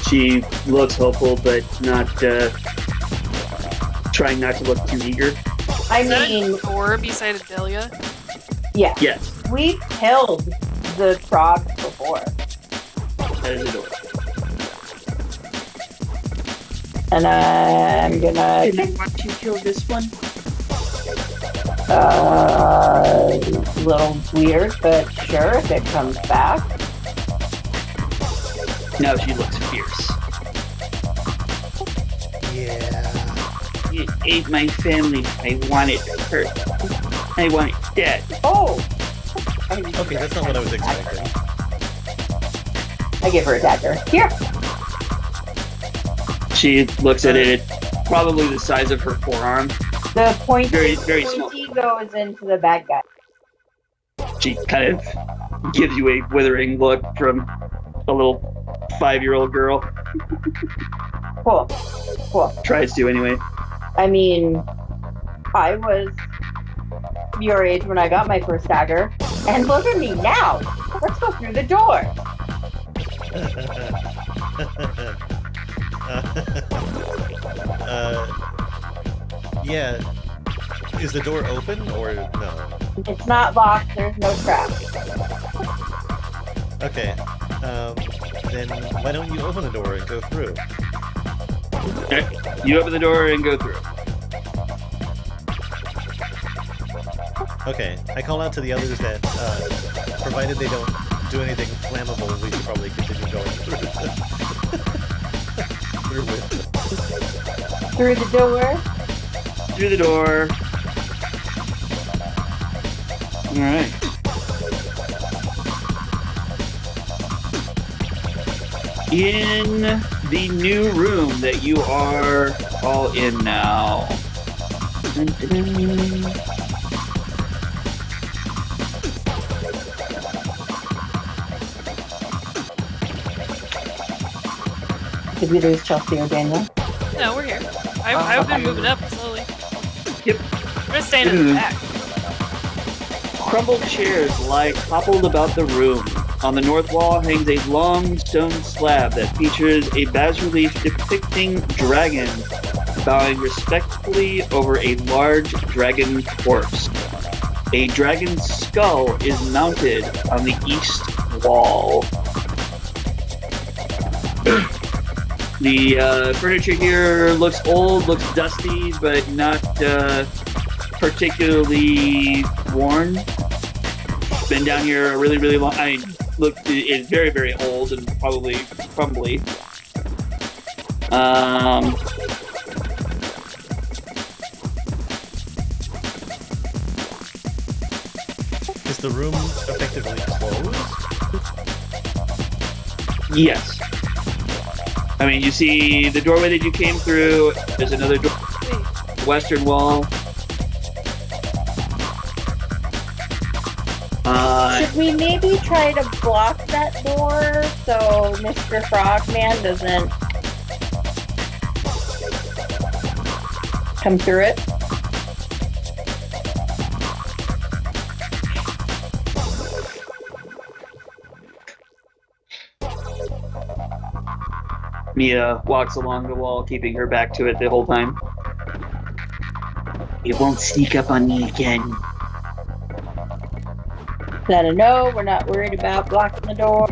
She looks hopeful, but not trying not to look too eager. I Is that mean, a door beside Adelia? yeah, Yes, we killed the frog before, that is a door. and I'm gonna Did you want to kill this one? a little weird, but sure if it comes back. No, she looks fierce. Yeah. It ate my family. I want it hurt. I want it dead. Oh. Okay, that's not what I was expecting. I give her a dagger. Here. She looks at it. It's probably the size of her forearm. The pointy, Very, very small. pointy goes into the bad guy. She kind of gives you a withering look from a little 5-year-old girl. Cool. Tries to anyway. I mean, I was your age when I got my first dagger, and look at me now. Let's go through the door. Yeah. Is the door open or no? It's not locked. There's no trap. Okay. Then why don't you open the door and go through? Okay. You open the door and go through. Okay. I call out to the others that, provided they don't do anything flammable, we should probably continue going through Through the door. Through the door. Alright. In the new room that you are all in now. Dun, dun, dun. Did we lose Chelsea or Daniel? No, we're here. I've been moving up slowly. Yep. We're gonna stand in the back. Crumbled chairs lie toppled about the room. On the north wall hangs a long stone slab that features a bas-relief depicting dragons bowing respectfully over a large dragon corpse. A dragon's skull is mounted on the east wall. The furniture here looks old, looks dusty, but not particularly worn. Been down here a really, really long. Look, it's very, very old and probably crumbly. Is the room effectively closed? Yes. I mean, you see the doorway that you came through. There's another door, western wall. Should we maybe try to block that door so Mr. Frogman doesn't come through it? Mia walks along the wall, keeping her back to it the whole time. It won't sneak up on me again. Let her know we're not worried about blocking the door.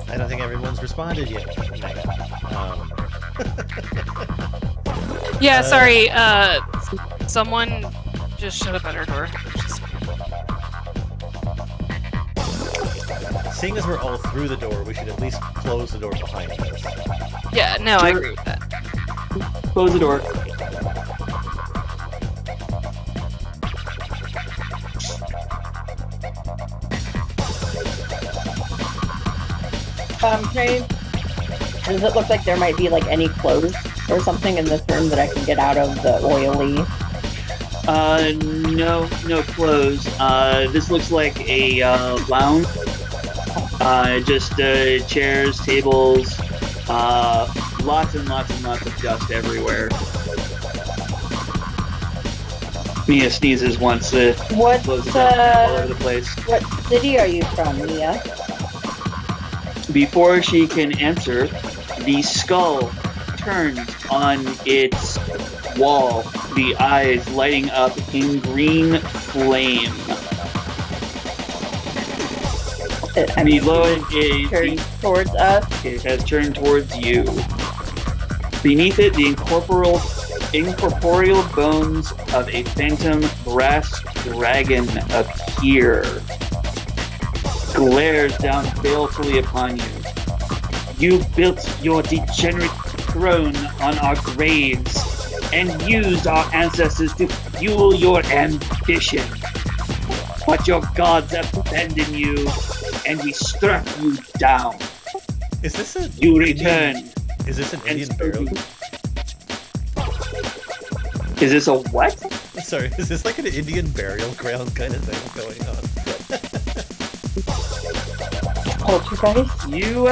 I don't think everyone's responded yet. Yeah, sorry. Someone just shut up at our door. Seeing as we're all through the door, we should at least close the door behind us. Yeah, no, I agree with that. Close the door. Does it look like there might be like any clothes or something in this room that I can get out of the oily? No clothes. This looks like a lounge. Just chairs, tables, lots and lots and lots of dust everywhere. Mia sneezes once. Closes up all over the place. What city are you from, Mia? Before she can answer, the skull turns on its wall, the eyes lighting up in green flame. Below it Turned towards us. It has turned towards you. Beneath it, the incorporeal bones of a phantom brass dragon appear. Glares down balefully upon you. You built your degenerate throne on our graves and used our ancestors to fuel your ambition. But your gods abandoned you, and we struck you down. Is this a You return. Is this an Indian burial? Is this a what? Sorry, is this like an Indian burial ground kind of thing going on? Poltergeist? You,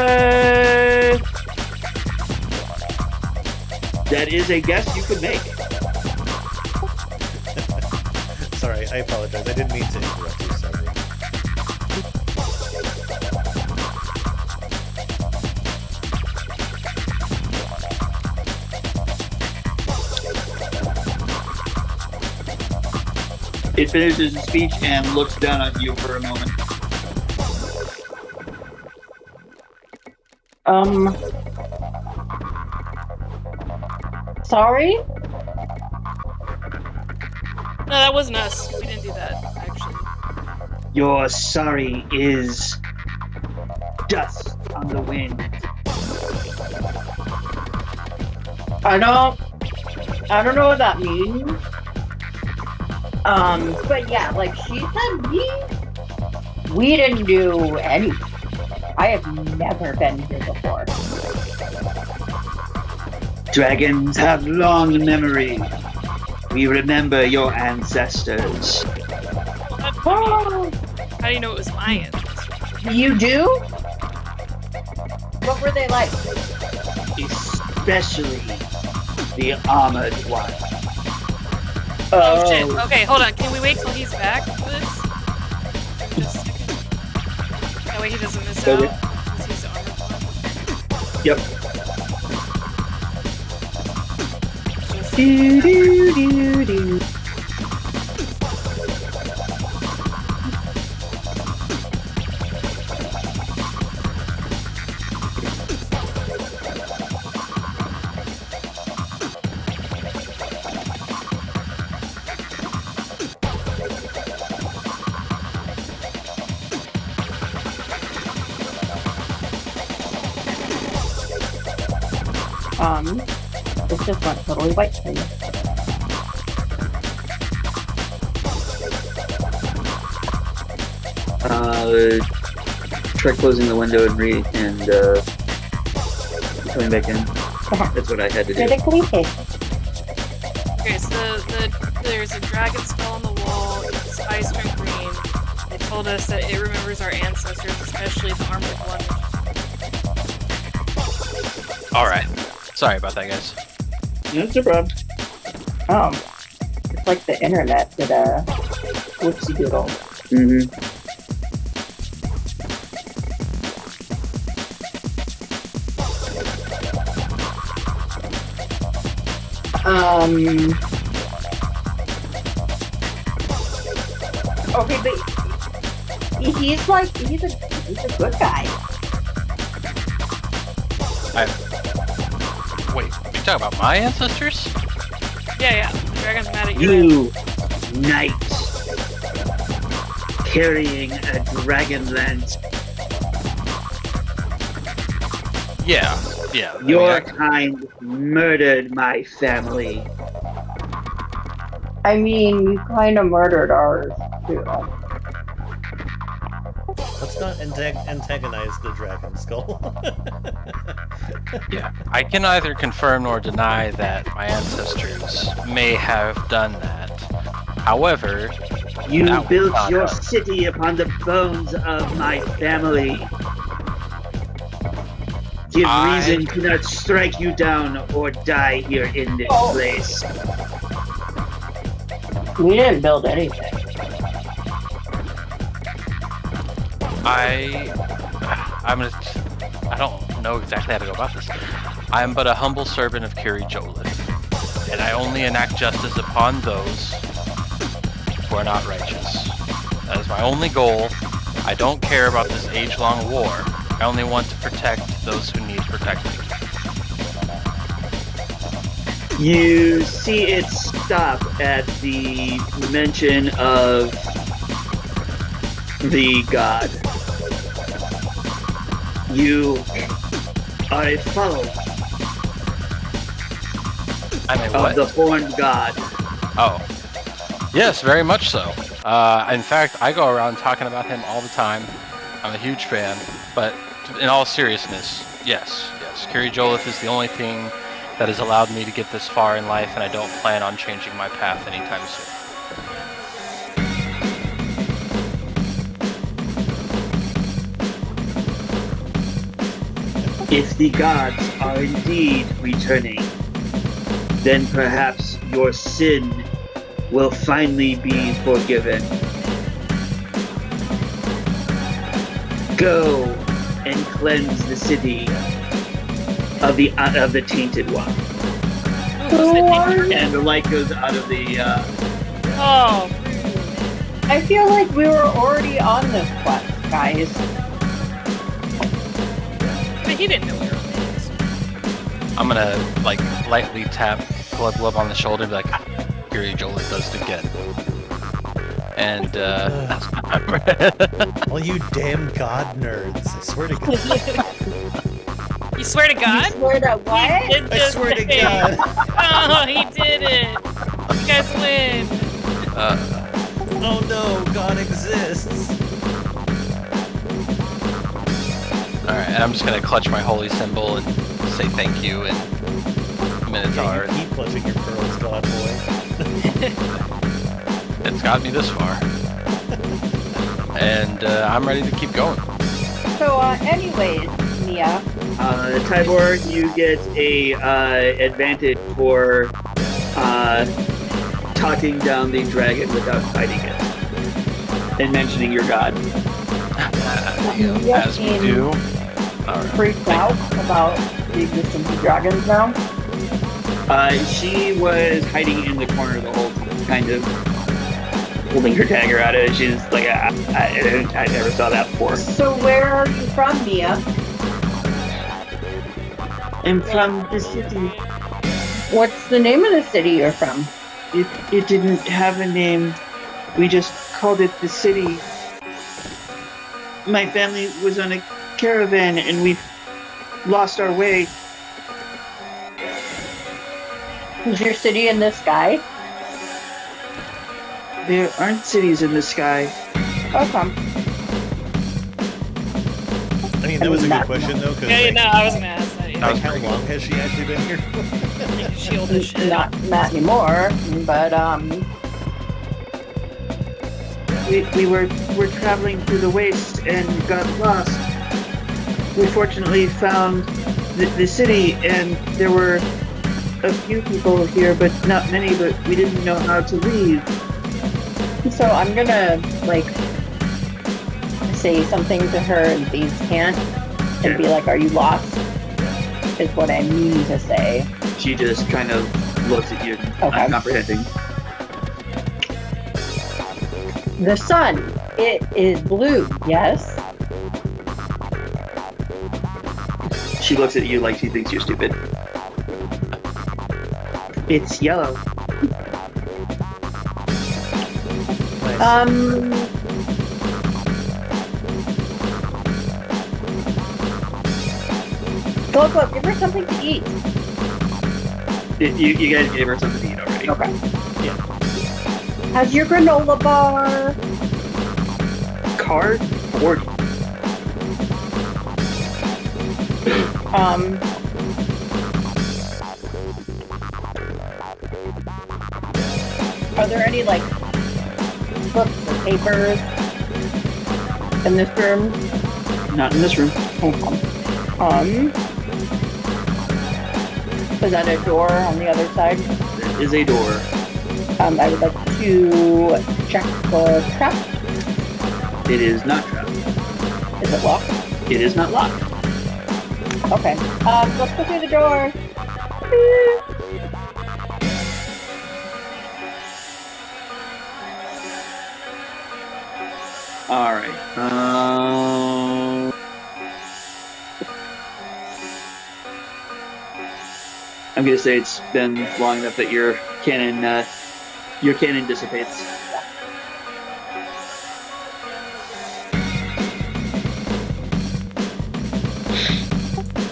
that is a guess you could make. Sorry, I apologize. I didn't mean to interrupt you, sorry. It finishes its speech and looks down on you for a moment. Sorry? No, that wasn't us. We didn't do that, actually. Your sorry is dust on the wind. I don't know what that means. But yeah, like she said, we didn't do anything. I have never been here before. Dragons have long memory. We remember your ancestors. Oh, How do you know it was my ancestors? you do? What were they like? Especially the armored one. Oh shit. Okay, hold on. Can we wait till he's back for this? Just a second. That way he doesn't miss Okay. out. Since he's the armored one. Yep. Just- Do, do, do, do. It just went totally white for you. Try closing the window and coming back in. That's what I had to do. Critically hit. Okay, so there's a dragon skull on the wall. Its eyes turn green. It told us that it remembers our ancestors, especially the armored one. Alright. Sorry about that, guys. That's no problem. It's like the internet did a whoopsie doodle. Mm-hmm. Okay, but he's a good guy. Wait, you talking about my ancestors? Yeah. The dragon's mad at you. You, knight, carrying a dragon lance. Yeah. Your kind murdered my family. I mean, you kind of murdered ours too. Let's not antagonize the dragon skull. Yeah. I can neither confirm nor deny that my ancestors may have done that. However, You that was built not your us. city upon the bones of my family. Give reason to not strike you down or die here in this place. We didn't build anything. I don't know exactly how to go about this. I am but a humble servant of Kiri Jolith, and I only enact justice upon those who are not righteous. That is my only goal. I don't care about this age-long war. I only want to protect those who need protecting. You see it stop at the mention of the god. You are a follower I'm a of what? the horned god. Oh. Yes, very much so. In fact, I go around talking about him all the time. I'm a huge fan. But in all seriousness, yes. Kiri Jolith is the only thing that has allowed me to get this far in life, and I don't plan on changing my path anytime soon. If the gods are indeed returning, then perhaps your sin will finally be forgiven. Go and cleanse the city of the tainted one. And the light goes out of the. Oh, I feel like we were already on this quest, guys. but he didn't know we were on this. I'm gonna, lightly tap Glub on the shoulder and be like, Kiri Jolith does it again. And All you damn god nerds, I swear to God. You swear to God? You swear to what? He did I just swear to say it. God. Oh, he did it. You guys win. Oh no, God exists. Alright, and I'm just gonna clutch my holy symbol and say thank you and Minotaur. Yeah, you keep clutching your pearls, God boy. It's got me this far. And I'm ready to keep going. So, anyways, Mia. Tybor, you get a advantage for talking down the dragon without fighting it and mentioning your god. As we do. Alright. Freaked out about the existence of dragons now. She was hiding in the corner the whole time, kind of holding her dagger out of it. She's like, I never saw that before. So, where are you from, Mia? I'm from the city. What's the name of the city you're from? It didn't have a name. We just called it the city. My family was on a caravan and we lost our way. Is your city in the sky? There aren't cities in the sky. Okay. I mean, that was a good question though, because Yeah, no, I was gonna ask that. Yeah. how long has she actually been here? Shield this shit. Not anymore, but We were traveling through the waste and got lost. We fortunately found the city, and there were a few people here, but not many, but we didn't know how to leave. so I'm gonna say something to her and these can't and be like, "Are you lost?" Is what I mean to say. She just kind of looks at you, Okay. uncomprehending. The sun, it is blue, yes? She looks at you like she thinks you're stupid. It's yellow. Nice. Go, give her something to eat. You guys gave her something to eat already. Okay. Yeah. Has your granola bar? Card 40. Are there any books or papers in this room? Not in this room. Is that a door on the other side? There is a door. I would like to check the trap. It is not trapped. Is it locked? It is not locked. Okay. Let's go through the door. All right. I'm gonna say it's been long enough that your cannon dissipates.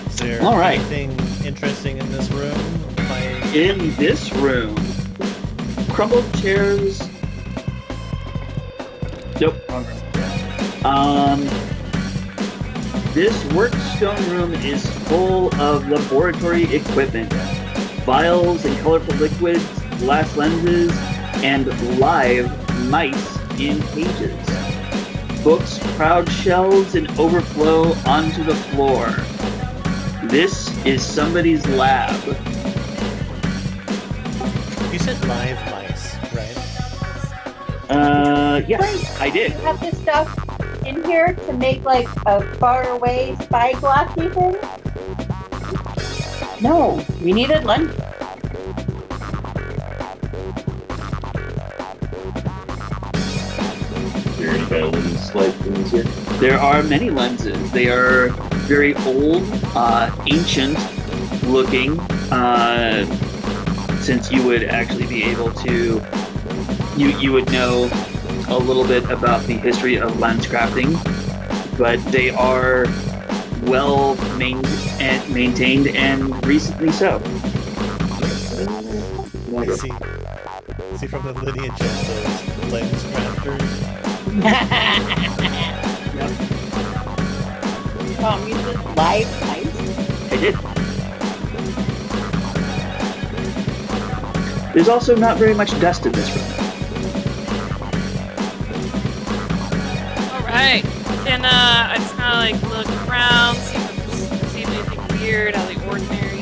Is there All right. anything interesting in this room? In this room, crumbled chairs. Nope, wrong room. This workstone room is full of laboratory equipment, vials and colorful liquids, glass lenses, and live mice in cages. Books crowd shelves and overflow onto the floor. This is somebody's lab. You said live mice, right? Yes, I did. You have this stuff in here to make a faraway spyglassy thing? No, we needed lunch. Is there any kind of lens-like things here? There are many lenses. They are very old, ancient looking, since you would actually be able to, you would know a little bit about the history of lenscrafting, but they are well maintained and recently so. See from the lineage of those lens crafters. Yep. You said live ice? I did. There's also not very much dust in this room. Alright. Can I just kind of like look around, see if anything weird, out of the ordinary?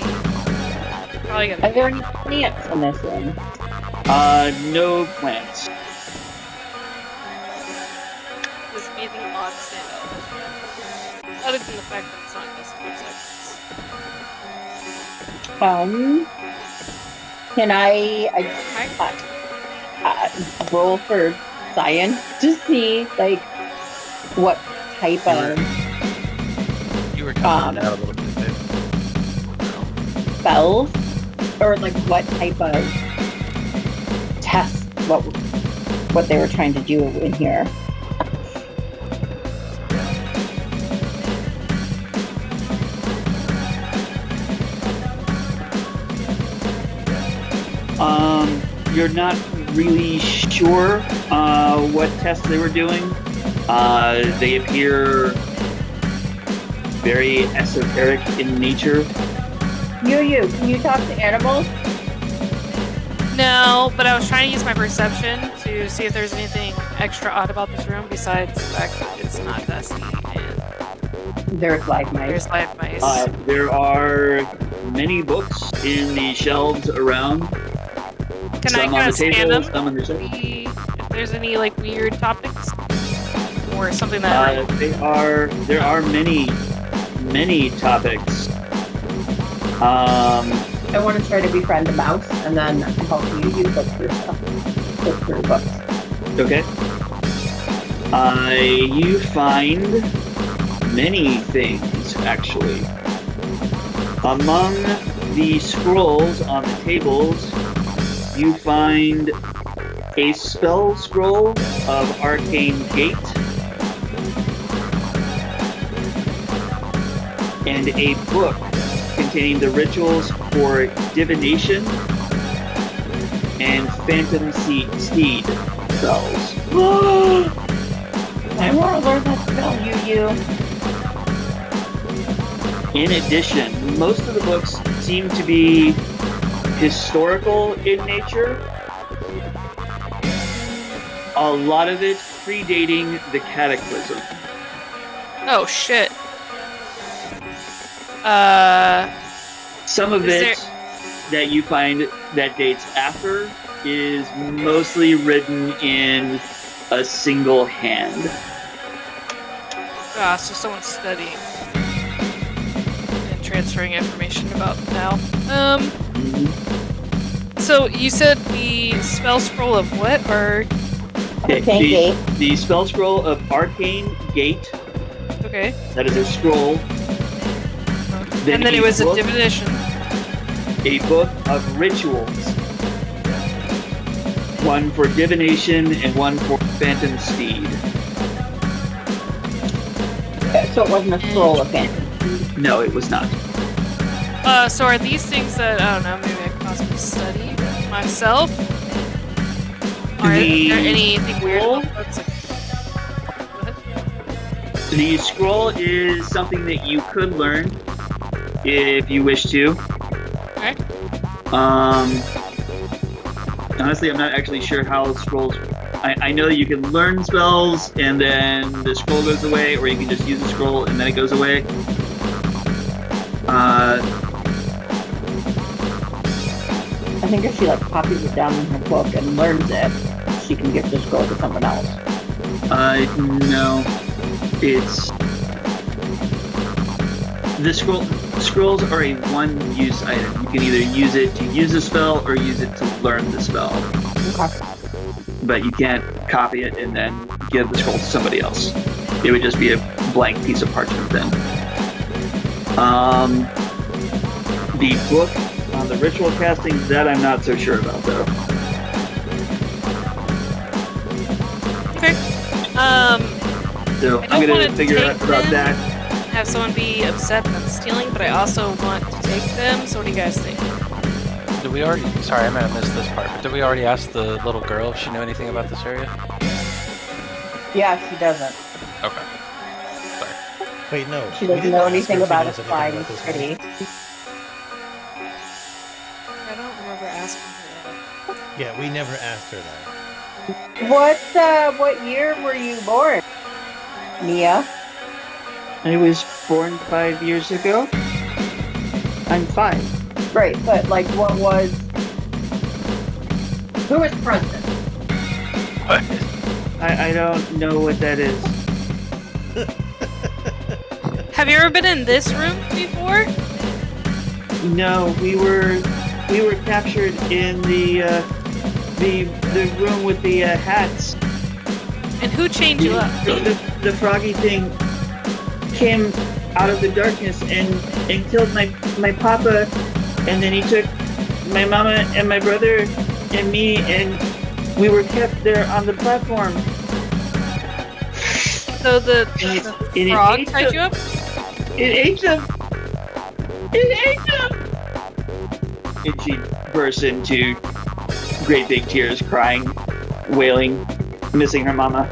Probably Are gonna. there any plants in this room? No plants. Does anything odd stand out? Other than the fact that it's not just looks like Can I roll for science to see like what type of You were coming out a little bit. spells or like what type of tests what they were trying to do in here? You're not really sure what tests they were doing. They appear very esoteric in nature. Can you talk to animals? No, but I was trying to use my perception to see if there's anything extra odd about this room besides the fact that it's not dusty and There's live mice. there's live mice. There are many books in the shelves around. Can I Some kind on of the scan table, them? some on the shelf. See if there's any like weird topics or something that. There are many topics. I want to try to befriend a mouse and then help you look through stuff. Look through books. Okay. You find many things, actually. Among the scrolls on the tables, you find a spell scroll of Arcane Gate and a book containing the rituals for divination and phantom steed spells. I want to learn that spell, you. In addition, most of the books seem to be historical in nature. A lot of it predating the Cataclysm. Oh shit. Some of Is it that you find that dates after is mostly written in a single hand. So someone's studying and transferring information about now. So you said the spell scroll of what? Or Arcane Gate. The spell scroll of Arcane Gate. okay. That is a scroll. And then it was a divination. A book of rituals. One for divination and one for phantom steed. So it wasn't a scroll of phantom. No, it was not. So are these things that, I don't know, maybe I could possibly study myself? Are there anything weird about books? Go ahead. The scroll is something that you could learn if you wish to. Okay. Honestly, I'm not actually sure how scrolls. I know that you can learn spells and then the scroll goes away, or you can just use the scroll and then it goes away. I think if she like copies it down in her book and learns it, she can give the scroll to someone else. No. It's the scrolls are a one-use item. You can either use it to use a spell or use it to learn the spell. Okay. But you can't copy it and then give the scroll to somebody else. It would just be a blank piece of parchment then. The book on the ritual casting, that I'm not so sure about though. So I I'm don't gonna wanna figure take out about them. that. Have someone be upset that I'm stealing, but I also want to take them. So what do you guys think? Did we already? Sorry, I might have missed this part. But did we already ask the little girl if she knew anything about this area? Yeah, she doesn't. Okay. Sorry. Wait, no. She we doesn't didn't know ask her anything if she about a knows anything flying about this city. I don't remember asking her that. Yeah, we never asked her that. What year were you born, Mia? I was born 5 years ago. I'm 5. Right, but like, who was president? What? I don't know what that is. Have you ever been in this room before? No, we were captured in the room with the hats. And who chained you up? The froggy thing came out of the darkness and killed my papa, and then he took my mama and my brother and me, and we were kept there on the platform. So the it frog ate tied them. you up? It ate them. It ate them. And she burst into great big tears, crying, wailing, missing her mama.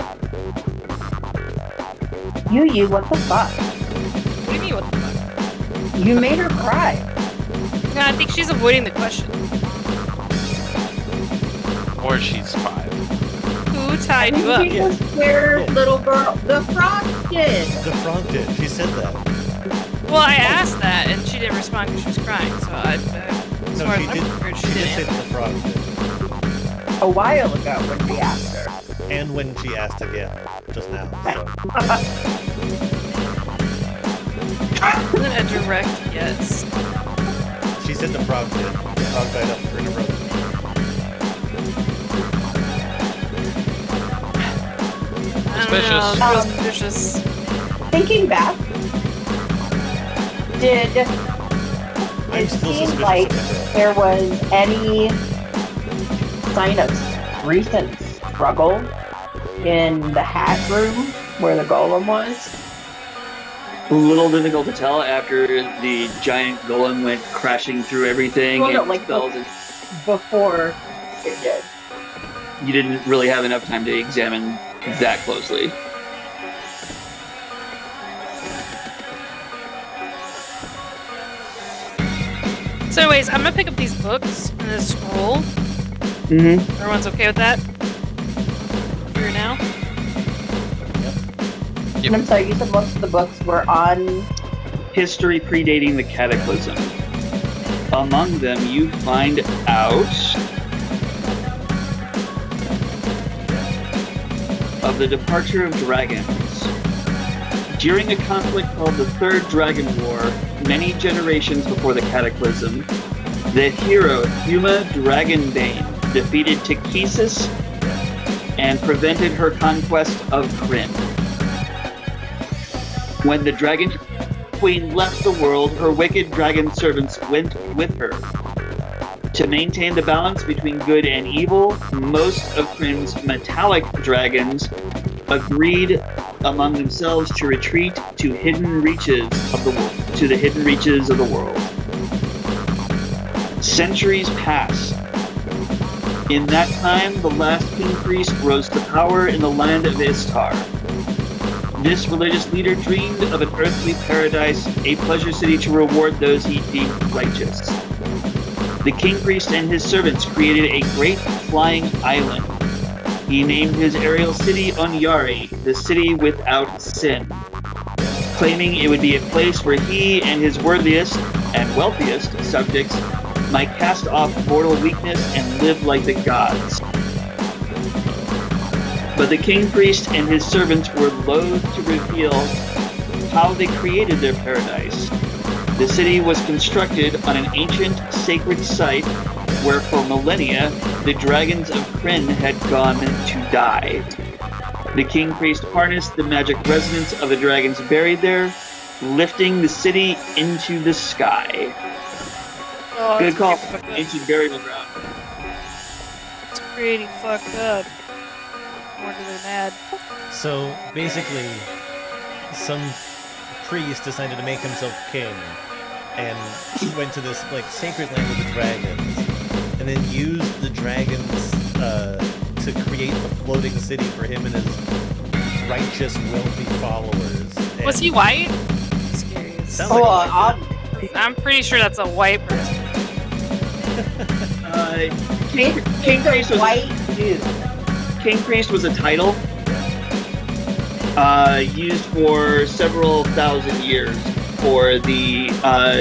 You, what the fuck? What do you mean, what the fuck? You made her cry. No, I think she's avoiding the question. Or she's 5. Who tied you up? She was where Yeah. little girl. The frog did. The frog did. She said that. Well, I asked that, and she didn't respond because she was crying. So as No, far she as I'm did. concerned, She she did say didn't. that the frog did. A while ago when we asked her. And when she asked again just now. So. Wasn't a direct yes. She said the frog did. The frog died up in a row. I don't Suspicious. know. Um, Suspicious. Thinking back, did I'm it still seem suspicious like of the girl. there was any sign of recent struggle in the hat room where the golem was? A little difficult to tell after the giant golem went crashing through everything. Well, no, and like spells and before it did. you didn't really have enough time to examine that closely. So, anyways, I'm gonna pick up these books and a scroll. Mm-hmm. Everyone's okay with that? For now? And I'm sorry, you said most of the books were on. History predating the cataclysm. Among them, you find out of the departure of dragons. During a conflict called the Third Dragon War, many generations before the cataclysm, the hero Huma Dragonbane defeated Takesis and prevented her conquest of Kryn. When the Dragon Queen left the world, her wicked dragon servants went with her. To maintain the balance between good and evil, most of Kryn's metallic dragons agreed among themselves to retreat to the hidden reaches of the world. Centuries pass. In that time, the last king priest rose to power in the land of Istar. This religious leader dreamed of an earthly paradise, a pleasure city to reward those he deemed righteous. The king priest and his servants created a great flying island. He named his aerial city Onyari, the city without sin, claiming it would be a place where he and his worthiest and wealthiest subjects might cast off mortal weakness and live like the gods. But the king priest and his servants were loath to reveal how they created their paradise. The city was constructed on an ancient sacred site where for millennia the dragons of Kryn had gone to die. The king priest harnessed the magic resonance of the dragons buried there, lifting the city into the sky. Oh, Good that's call. pretty fucked up. Ancient burial ground. It's pretty fucked up. more to their mad. So basically, some priest decided to make himself king, and he went to this like sacred land of the dragons, and then used the dragons to create a floating city for him and his righteous, wealthy followers. Was he white? Just curious. Sounds like a white I'm pretty sure that's a white person. King It's Priest a was white dude. King Priest was a title used for several thousand years for the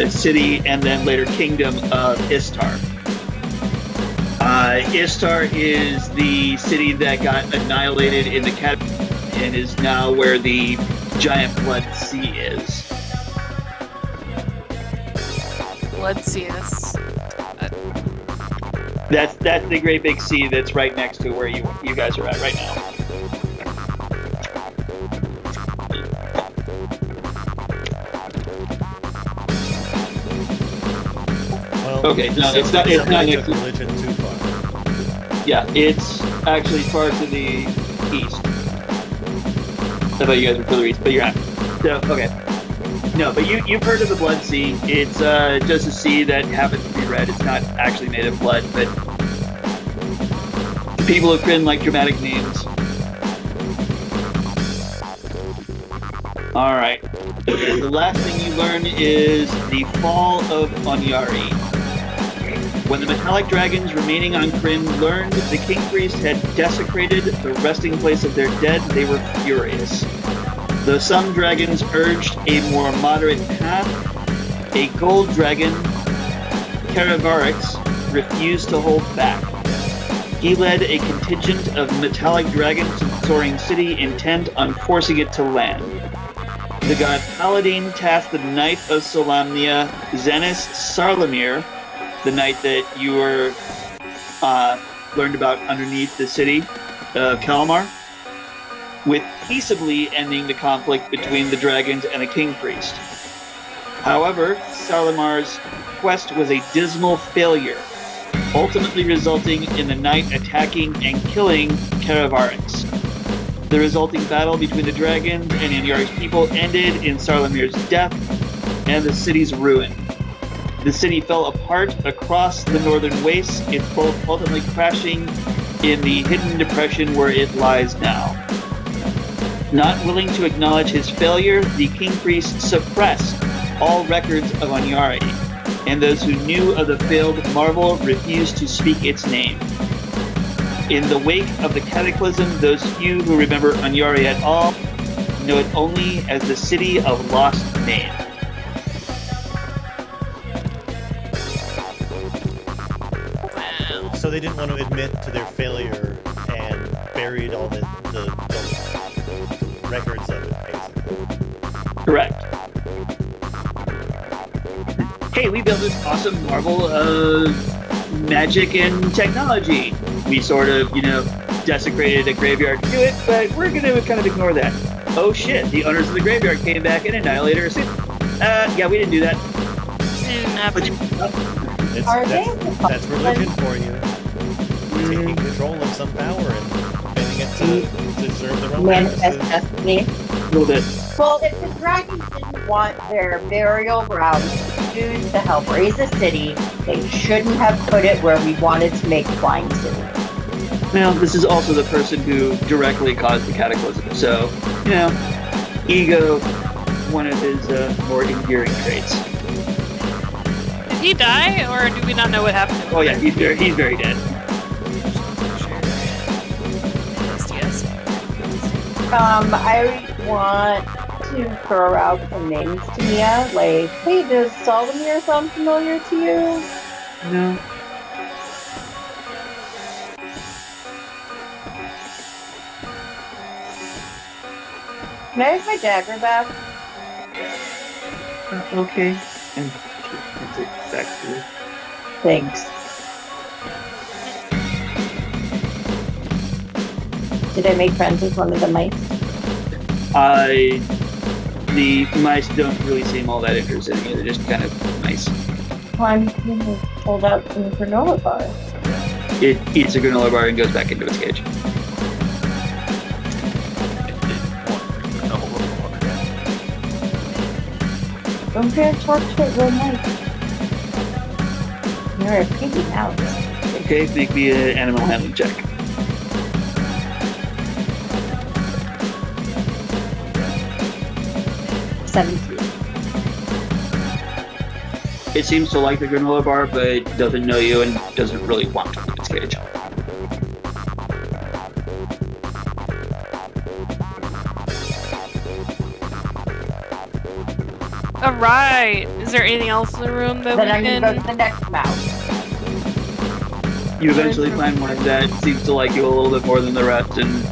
city and then later kingdom of Istar. Istar is the city that got annihilated in the Cataclysm and is now where the giant Blood Sea is. Blood Sea. That's the great big sea that's right next to where you guys are at right now. Well, Okay, no, it's not somebody next took to. religion too far. Yeah, it's actually far to the east. I thought you guys were further east, but you're not. So, okay. No, but you've heard of the Blood Sea. It's just a sea that happens to be red. It's not actually made of blood, but people have been like dramatic names. All right. The last thing you learn is the fall of Onyari. When the metallic dragons remaining on Kryn learned the King Priest had desecrated the resting place of their dead, they were furious. Though some dragons urged a more moderate path, a gold dragon, Caravarix, refused to hold back. He led a contingent of metallic dragons to the soaring city, intent on forcing it to land. The god Paladin tasked the Knight of Solamnia, Xenis Sarlamir, the knight that you were learned about underneath the city of Kalmar, with peaceably ending the conflict between the dragons and the King Priest. However, Sarlamar's quest was a dismal failure, ultimately resulting in the knight attacking and killing Caravarix. The resulting battle between the dragons and Anyari's people ended in Sarlamir's death and the city's ruin. The city fell apart across the northern wastes, its bulk ultimately crashing in the hidden depression where it lies now. Not willing to acknowledge his failure, the King Priest suppressed all records of Onyari, and those who knew of the failed marvel refused to speak its name. In the wake of the Cataclysm, those few who remember Onyari at all know it only as the City of Lost Man. So they didn't want to admit to their failure and buried all the records of it, basically. Correct. Hey, we built this awesome marvel of magic and technology. We sort of, desecrated a graveyard to do it, but we're going to kind of ignore that. Oh shit, the owners of the graveyard came back and annihilated our city. Yeah, we didn't do that. But That's religion for you. Taking control of some power and bending it to serve their own Manifest purposes. destiny. A little bit. Well, if the dragons didn't want their burial grounds used to help raise a city, they shouldn't have put it where we wanted to make Flying City. Now, this is also the person who directly caused the cataclysm, so, ego, one of his more endearing traits. Did he die, or do we not know what happened to him? Oh yeah, he's very dead. Yes. I want to throw out some names to Mia, like, hey, does Solomir sound familiar to you? No. Can I have my dagger back? Okay. And it's back to you. Thanks. Did I make friends with one of the mice? The mice don't really seem all that interested in you. They're just kind of nice. Well, I'm going to hold out some granola bars. It eats a granola bar and goes back into its cage. Don't forget to talk to it real nice. You're a pretty mouse. Okay, make me an animal handling check. It seems to like the granola bar, but doesn't know you and doesn't really want to leave its cage. All right. Is there anything else in the room that Then we I'm can? gonna go to the next mouse. You eventually find one that seems to like you a little bit more than the rest and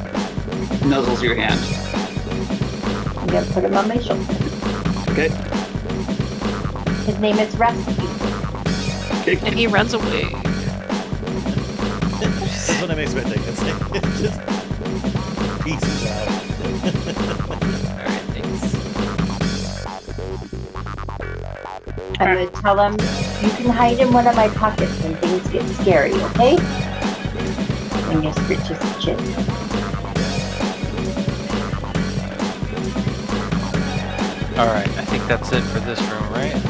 nuzzles your hand. I'm gonna put him on my shoulder. Okay? His name is Rescue. Okay. And he runs away. That's what I'm expecting. It's like, it just pieces out. Alright, thanks. I'm gonna tell him you can hide in one of my pockets when things get scary, okay? When you scritch his chin. Alright, I think that's it for this room, right?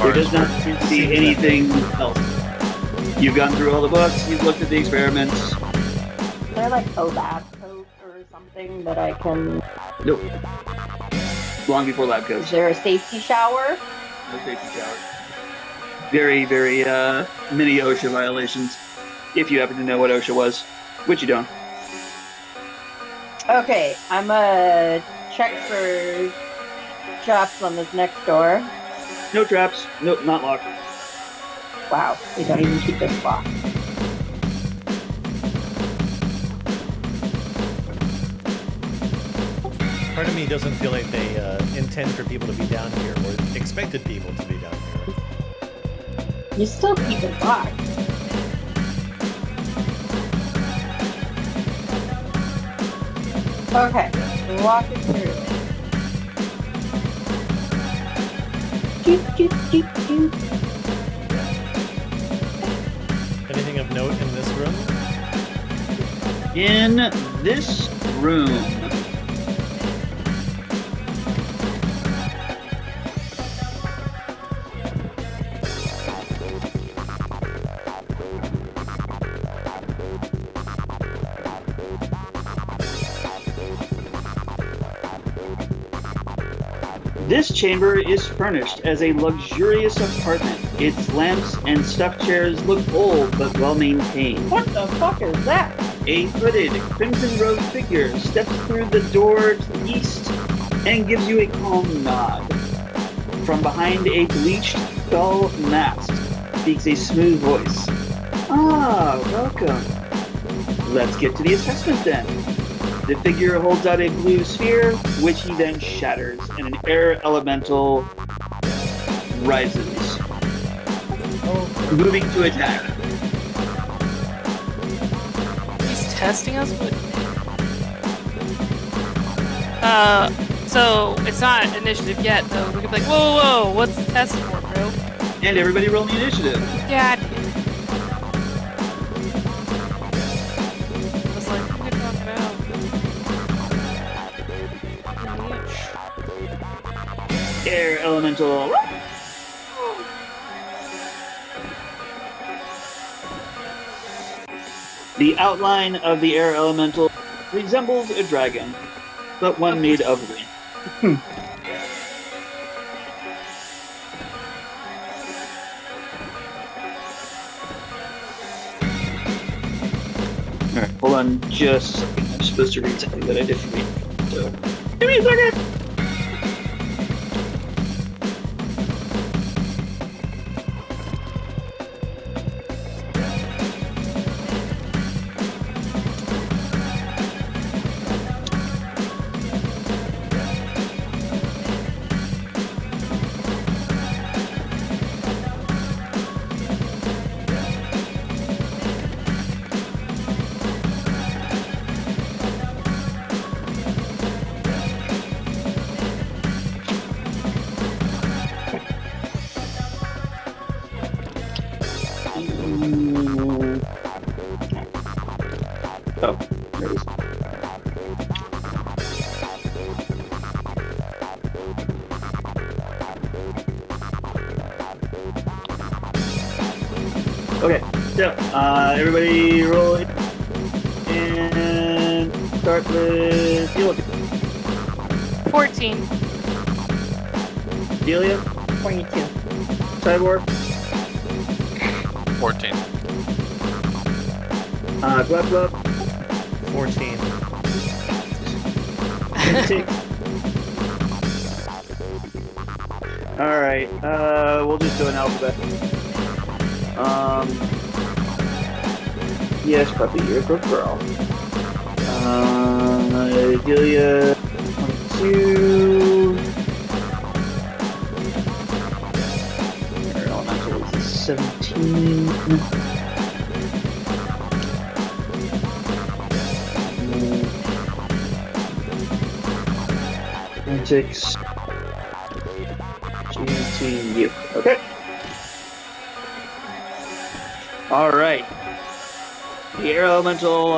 There does not seem to be anything else. You've gone through all the books, you've looked at the experiments. Is there like a lab coat or something that I can... Nope. Long before lab Is coats. there a safety shower? No safety shower. Very, very many OSHA violations. If you happen to know what OSHA was, which you don't. Okay, I'm gonna check for traps on this next door. No traps. Nope, not locked. Wow, they don't even keep this locked. Part of me doesn't feel like they intend for people to be down here, or expected people to be down here. You still keep it locked. Okay, walk it through. Doop, doop, doop, doop. Anything of note in this room? In this room, this chamber is furnished as a luxurious apartment. Its lamps and stuffed chairs look old but well maintained. What the fuck is that? A hooded, crimson-robed figure steps through the door to the east and gives you a calm nod. From behind a bleached, dull mask speaks a smooth voice. Ah, welcome. Let's get to the assessment then. The figure holds out a blue sphere, which he then shatters, and an air elemental rises, moving to attack. He's testing us? What? So it's not initiative yet, though. We could be like, whoa, whoa, whoa, what's the test for, bro? And everybody roll the initiative. God damn it. I was like, who could talk about? Air elemental. The outline of the air elemental resembles a dragon, but one made of wind. Alright, hold on just a second. I'm supposed to read something that I didn't read. So, give me a second! Oh, there it is. Okay, so everybody roll it and start with Delia. 14. Delia, 22. Cyborg, 14. Glub Glub, 14. and Tick. All right, we'll just go in alphabet. Yes, puppy, you're a good girl. Delia, 22. Her elemental is a 17. And 6. GTU. Okay. All right. The air elemental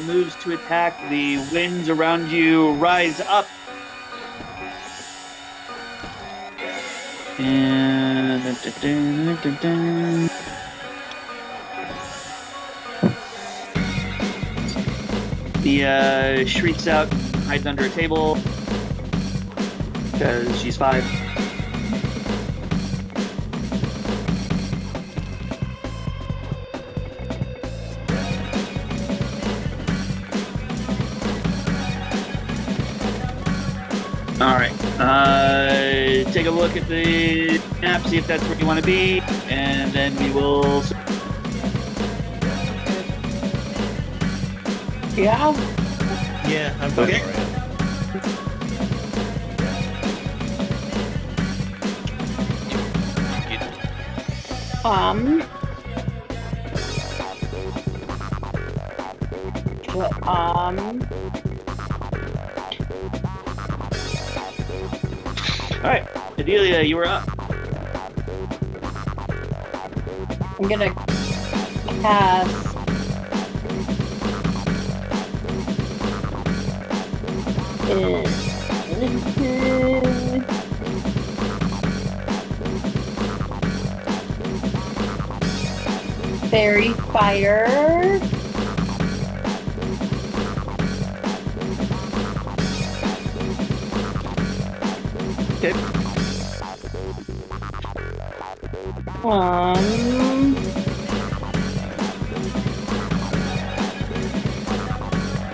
moves to attack. The winds around you rise up. And the shrieks out, hides under a table because she's 5. All right. Take a look at the map, see if that's where you want to be, and then we will. Yeah. Yeah, I'm fine Okay. where I am. Um. All right, Adelia, you are up. I'm gonna cast Fairy Fire. Okay.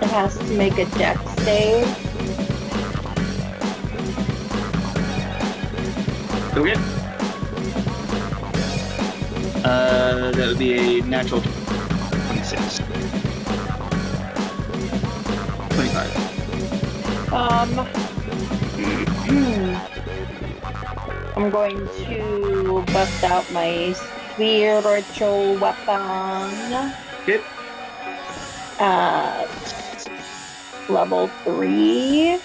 It has to make a dex save. Okay. That would be a natural 26. 25. I'm going to bust out my spiritual weapon Okay. at level 3. All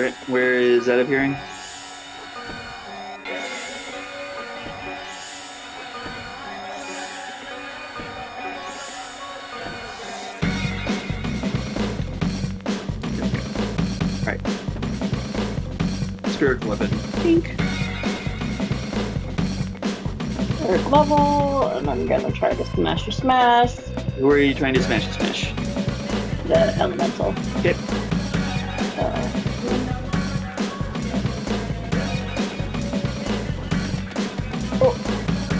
right. Where is that appearing? All right. Spiritual weapon. Pink. Third level, and I'm gonna try to smash Who are you trying to smash? the elemental. Okay.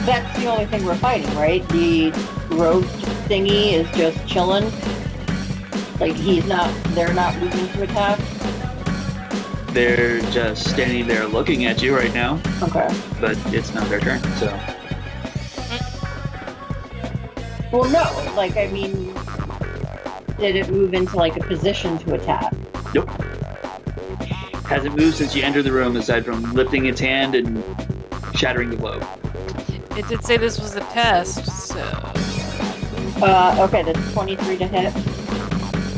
That's the only thing we're fighting, right? The rogue thingy is just chilling. Like they're not moving to attack. They're just standing there looking at you right now, Okay. but it's not their turn, so. Well, no, like, I mean, did it move into, like, a position to attack? Nope. Hasn't moved since you entered the room, aside from lifting its hand and shattering the globe. It did say this was a test, so. Okay, that's 23 to hit.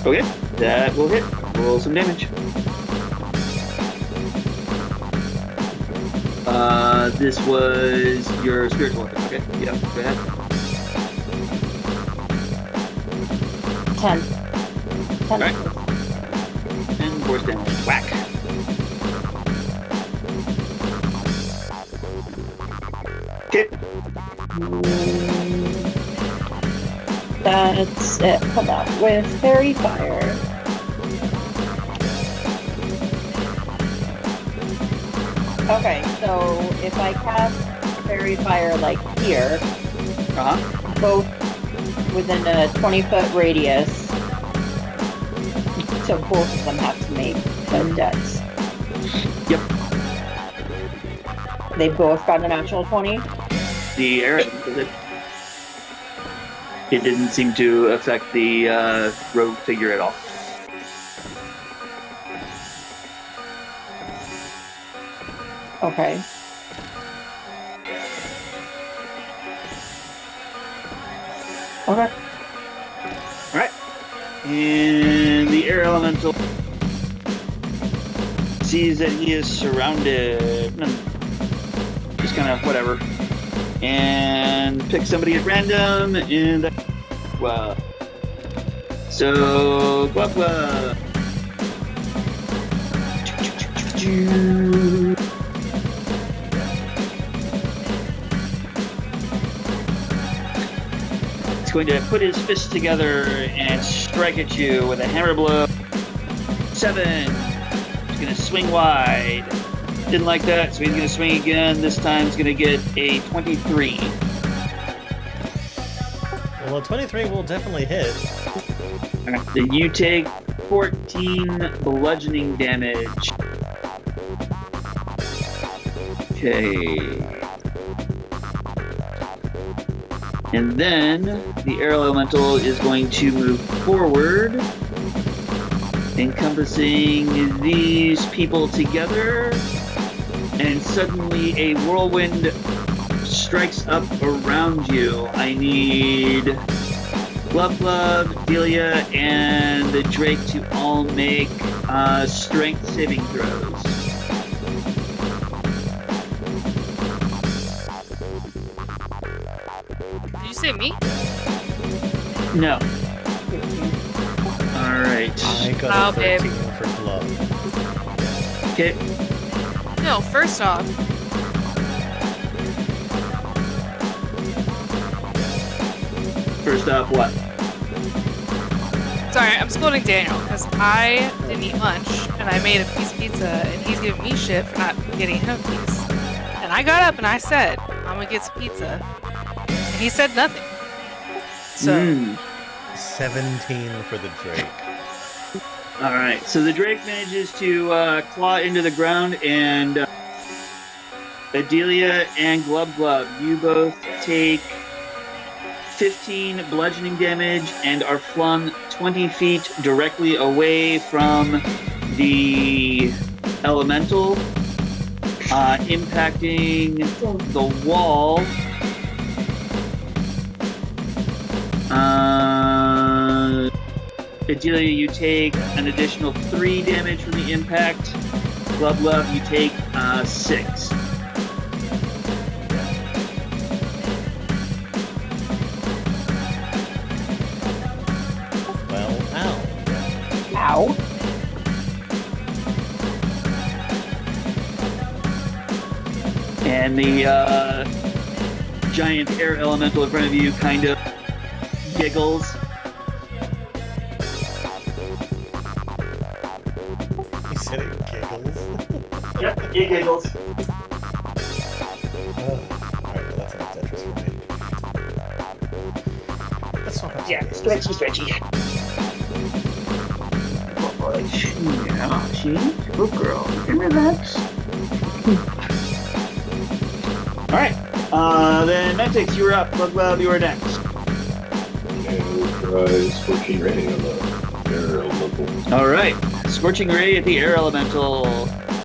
Okay, that will hit. Roll some damage. This was your spiritual weapon. Okay, yeah, go ahead. 10. 10. Right. And force damage. Whack. Okay. That's it. Hold on. With fairy fire. Okay, so if I cast fairy fire like here, both within a 20-foot radius, so both of them have to make a dex. Yep. They both got a natural 20. The arrow did it. It didn't seem to affect the rogue figure at all. Okay. Okay. Alright. And the air elemental sees that he is surrounded. Just kind of whatever. And pick somebody at random. And well. So Guapa. He's going to put his fist together and strike at you with a hammer blow. 7. He's going to swing wide. Didn't like that, so he's going to swing again. This time he's going to get a 23. Well, a 23 will definitely hit. Then you take 14 bludgeoning damage. Okay. And then the air elemental is going to move forward, encompassing these people together, and suddenly a whirlwind strikes up around you. I need Glub, Delia, and the Drake to all make strength saving throws. Did you say me? No. Alright. I got a babe. 13 for glove. Okay. No, first off, First off, what? sorry, I'm scolding Daniel because I didn't eat lunch and I made a piece of pizza and he's giving me shit for not getting him a piece. And I got up and I said, I'm gonna get some pizza. And he said nothing. So, 17 for the Drake. Alright, so the Drake manages to claw into the ground, and Adelia and Glub, you both take 15 bludgeoning damage and are flung 20 feet directly away from the elemental, impacting the wall. Adelia, you take an additional 3 damage from the impact. Glub, you take 6. Well, ow. Ow. And the giant air elemental in front of you kind of giggles. He said it giggles. Yep, he giggles. Alright, well, that's enough Tetris for me. Let's talk about Yeah, stretchy. Yeah, see? Good girl. You can relax. Alright, then Mentix, you're up. Glub, you are next. Okay, we'll try Scorching Ray on the air elemental. Alright, Scorching Ray at the air elemental.